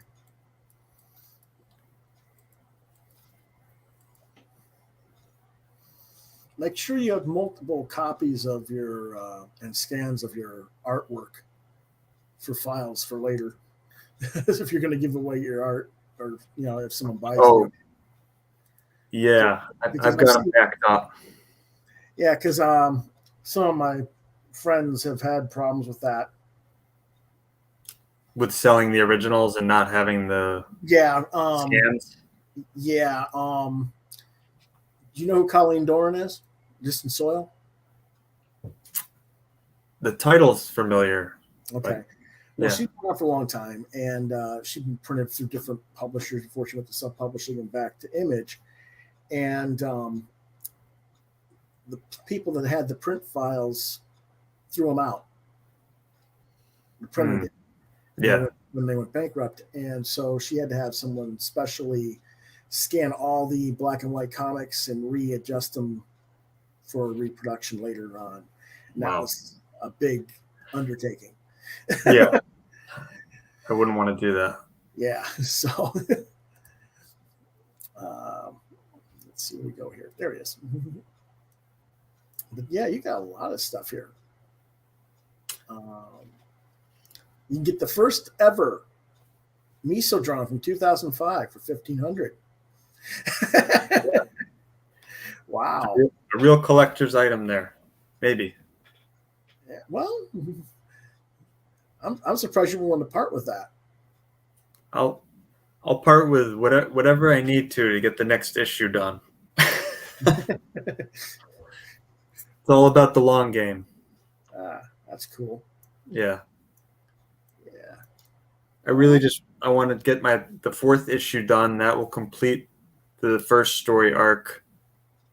Speaker 1: Make sure you have multiple copies of your and scans of your artwork for files for later. If you're going to give away your art, or if someone buys
Speaker 2: Oh,
Speaker 1: it.
Speaker 2: yeah,
Speaker 1: Because
Speaker 2: I've got them backed up.
Speaker 1: Yeah, because some of my friends have had problems with that.
Speaker 2: With selling the originals and not having the
Speaker 1: Yeah.
Speaker 2: scans.
Speaker 1: Yeah. Do you know who Colleen Doran is? Distant Soil?
Speaker 2: The title's familiar.
Speaker 1: Okay. Well, she's been out for a long time, and she's been printed through different publishers before she went to self-publishing and back to Image. And the people that had the print files threw them out. The printer did.
Speaker 2: Yeah.
Speaker 1: When they went bankrupt. And so she had to have someone specially scan all the black and white comics and readjust them for reproduction later on. And that was a big undertaking.
Speaker 2: Yeah. I wouldn't want to do that.
Speaker 1: Yeah. So let's see where we go here. There it is. But yeah, you got a lot of stuff here. You can get the first ever miso drawing from 2005 for $1,500. Wow.
Speaker 2: A real collector's item there. Maybe.
Speaker 1: Yeah, well, I'm surprised you were willing to part with that.
Speaker 2: I'll part with whatever I need to get the next issue done. It's all about the long game.
Speaker 1: That's cool.
Speaker 2: Yeah.
Speaker 1: Yeah.
Speaker 2: I want to get the 4th issue done. That will complete the first story arc,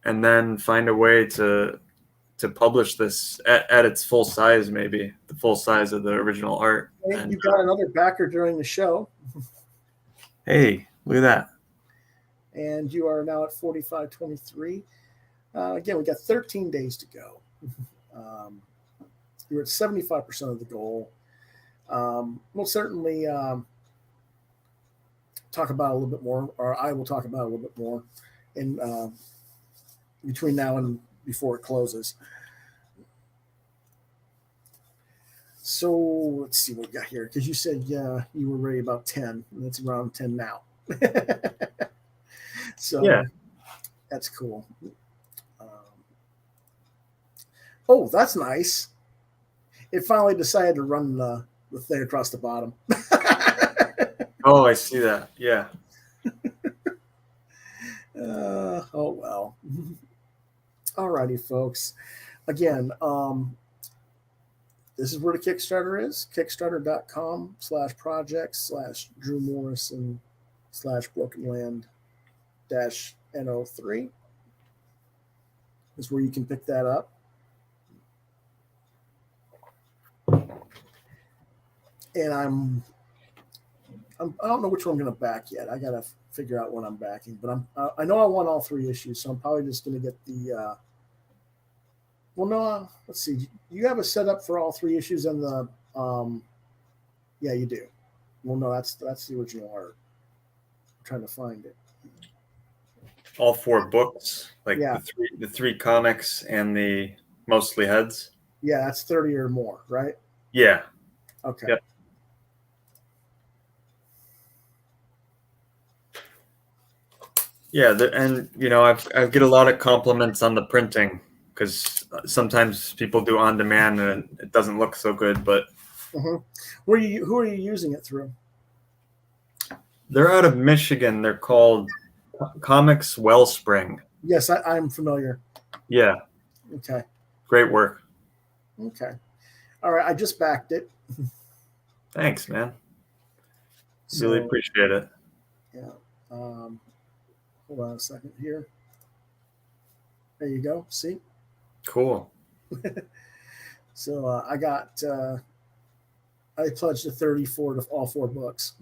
Speaker 2: and then find a way to publish this at its full size, maybe the full size of the original art.
Speaker 1: And you got another backer during the show.
Speaker 2: Hey, look at that.
Speaker 1: And you are now at 45.23. Again, we got 13 days to go. You're at 75% of the goal. We'll certainly talk about a little bit more, or I will talk about a little bit more in between now and before it closes. So let's see what we got here, because you said you were ready about 10, and it's around 10 now. So
Speaker 2: Yeah.
Speaker 1: that's cool. Oh, that's nice. It finally decided to run the thing across the bottom.
Speaker 2: Oh, I see that. Yeah.
Speaker 1: Oh well. Alrighty, folks. Again, this is where the Kickstarter is. Kickstarter.com/projects/Drew Morrison/BROKENLAND-NO3 is where you can pick that up. And I don't know which one I'm going to back yet. I got to figure out what I'm backing, but I know I want all 3 issues, so I'm probably just going to get the. Well, no, let's see. You have a setup for all 3 issues and the. Yeah, you do. Well, no, that's the original art. I'm trying to find it.
Speaker 2: All 4 books, like
Speaker 1: Yeah.
Speaker 2: the three comics and the mostly heads.
Speaker 1: Yeah, that's 30 or more, right?
Speaker 2: Yeah.
Speaker 1: Okay.
Speaker 2: Yep. Yeah, and I get a lot of compliments on the printing, because sometimes people do on demand and it doesn't look so good, but
Speaker 1: Who are you using it through?
Speaker 2: they're out of Michigan. They're called Comics Wellspring.
Speaker 1: Yes, I'm familiar.
Speaker 2: Yeah,
Speaker 1: Okay.
Speaker 2: great work.
Speaker 1: Okay. All right, I just backed it.
Speaker 2: Thanks, man.
Speaker 1: So,
Speaker 2: Really appreciate it.
Speaker 1: Yeah. Hold on a second here. There you go. See?
Speaker 2: Cool.
Speaker 1: So I pledged a 34 to all 4 books.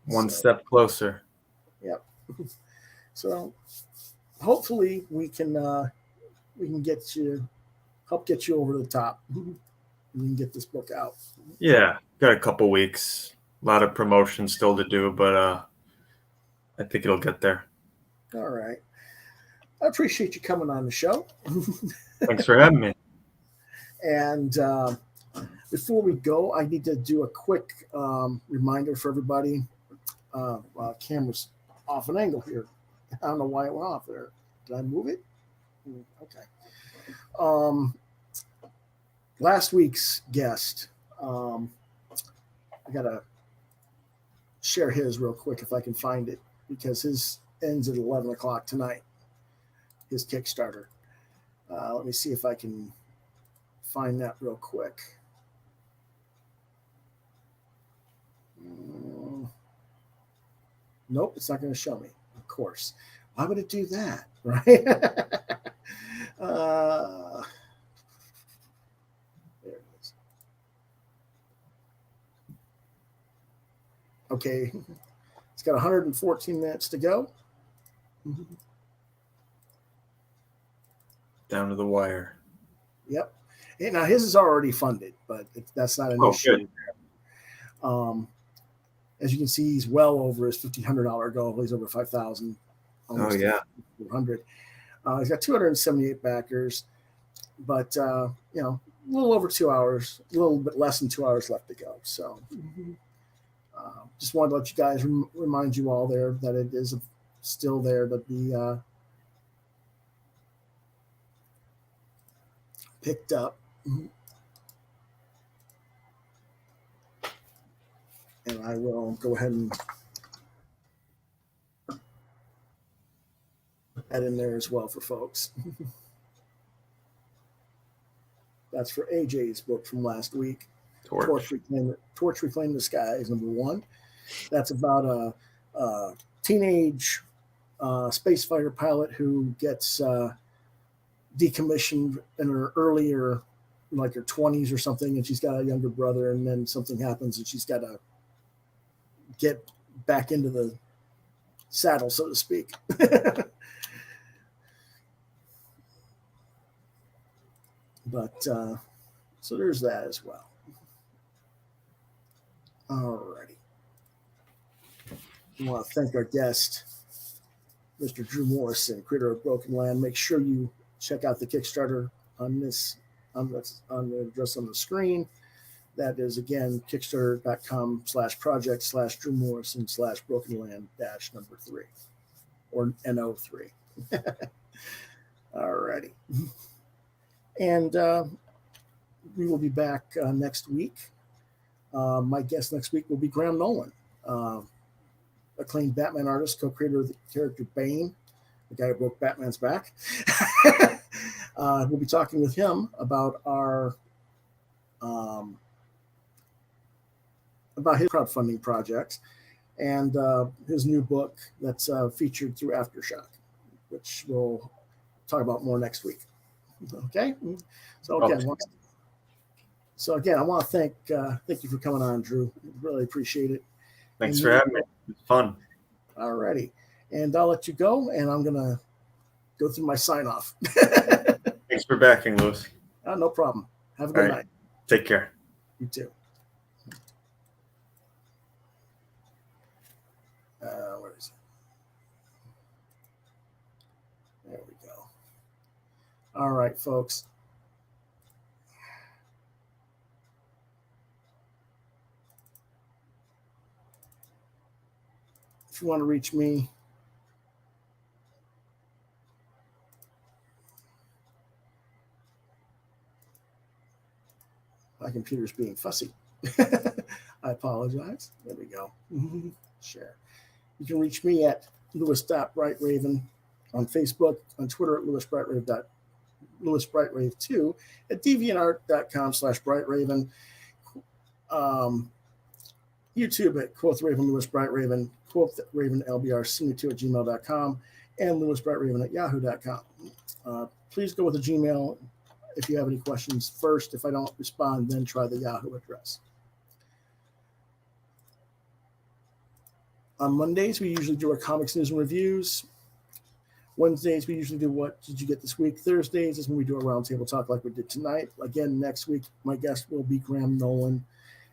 Speaker 2: One step closer.
Speaker 1: Yep. So hopefully we can help get you over the top. And we can get this book out.
Speaker 2: Yeah, got a couple weeks. A lot of promotion still to do, but I think it'll get there.
Speaker 1: All right. I appreciate you coming on the show.
Speaker 2: Thanks for having me.
Speaker 1: And before we go, I need to do a quick reminder for everybody. Camera's off an angle here. I don't know why it went off there. Did I move it? Okay. Last week's guest, I gotta share his real quick if I can find it, because his ends at 11 o'clock tonight. His Kickstarter. Let me see if I can find that real quick. Nope, it's not going to show me. Of course. Why would it do that? Right? There it is. Okay. It's got 114 minutes to go.
Speaker 2: Down to the wire.
Speaker 1: Yep. And now his is already funded, but that's not an issue. Good. As you can see, he's well over his $1,500 goal. He's over 5,000.
Speaker 2: Oh yeah,
Speaker 1: 400. He's got 278 backers, but a little over 2 hours, a little bit less than 2 hours left to go. So, just wanted to let you guys remind you all there that it is still there to be picked up. And I will go ahead and add in there as well for folks. That's for AJ's book from last week. Torch Reclaim the Sky is number 1. That's about a teenage space fighter pilot who gets decommissioned in her earlier, like her 20s or something, and she's got a younger brother, and then something happens and she's got to get back into the saddle, so to speak. But so there's that as well. Alrighty. I want to thank our guest, Mr. Drew Morrison, creator of Broken Land. Make sure you check out the Kickstarter on the address on the screen. That is, again, kickstarter.com/project/Drew Morrison/brokenland-3 or NO3. Alrighty. And we will be back next week. My guest next week will be Graham Nolan, acclaimed Batman artist, co-creator of the character Bane, the guy who broke Batman's back. We'll be talking with him about about his crowdfunding projects and his new book that's featured through Aftershock, which we'll talk about more next week. Okay. So again, I want to thank you for coming on, Drew. Really appreciate it.
Speaker 2: Thanks for having me. It's fun.
Speaker 1: All righty. And I'll let you go, and I'm going to go through my sign-off.
Speaker 2: Thanks for backing, Lewis.
Speaker 1: No problem. Have a good night.
Speaker 2: Take care.
Speaker 1: You too. Where is it? There we go. All right, folks. If you want to reach me, my computer's being fussy. I apologize. There we go. Share. You can reach me at Lewis.BrightRaven on Facebook, on Twitter at LewisBrightRave2, at DeviantArt.com/BrightRaven, YouTube at Quoth Raven Lewis Brightraven, Quoth Raven LBR72 at gmail.com, and LewisBrightRaven at yahoo.com. Please go with the Gmail if you have any questions first. If I don't respond, then try the Yahoo address. On Mondays, we usually do our comics news and reviews. Wednesdays, we usually do what did you get this week. Thursdays is when we do a roundtable talk like we did tonight. Again, next week, my guest will be Graham Nolan.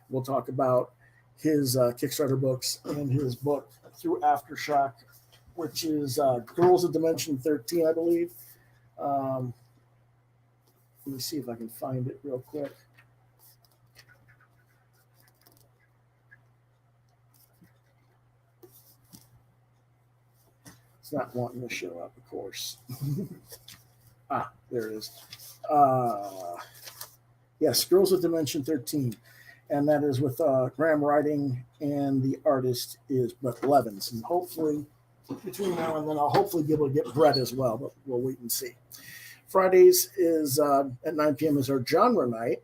Speaker 1: We'll talk about his Kickstarter books and his book through Aftershock, which is Girls of Dimension 13, I believe. Let me see if I can find it real quick. It's not wanting to show up, of course. There it is. Yes, Girls of Dimension 13. And that is with Graham writing, and the artist is Brett Blevins. And hopefully, between now and then, I'll hopefully be able to get Brett as well, but we'll wait and see. Fridays is at 9 p.m. is our genre night.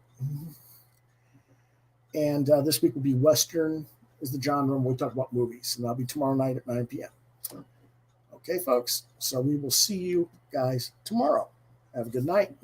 Speaker 1: And this week will be Western is the genre, and we'll talk about movies. And that'll be tomorrow night at 9 p.m. Okay, folks. So we will see you guys tomorrow. Have a good night.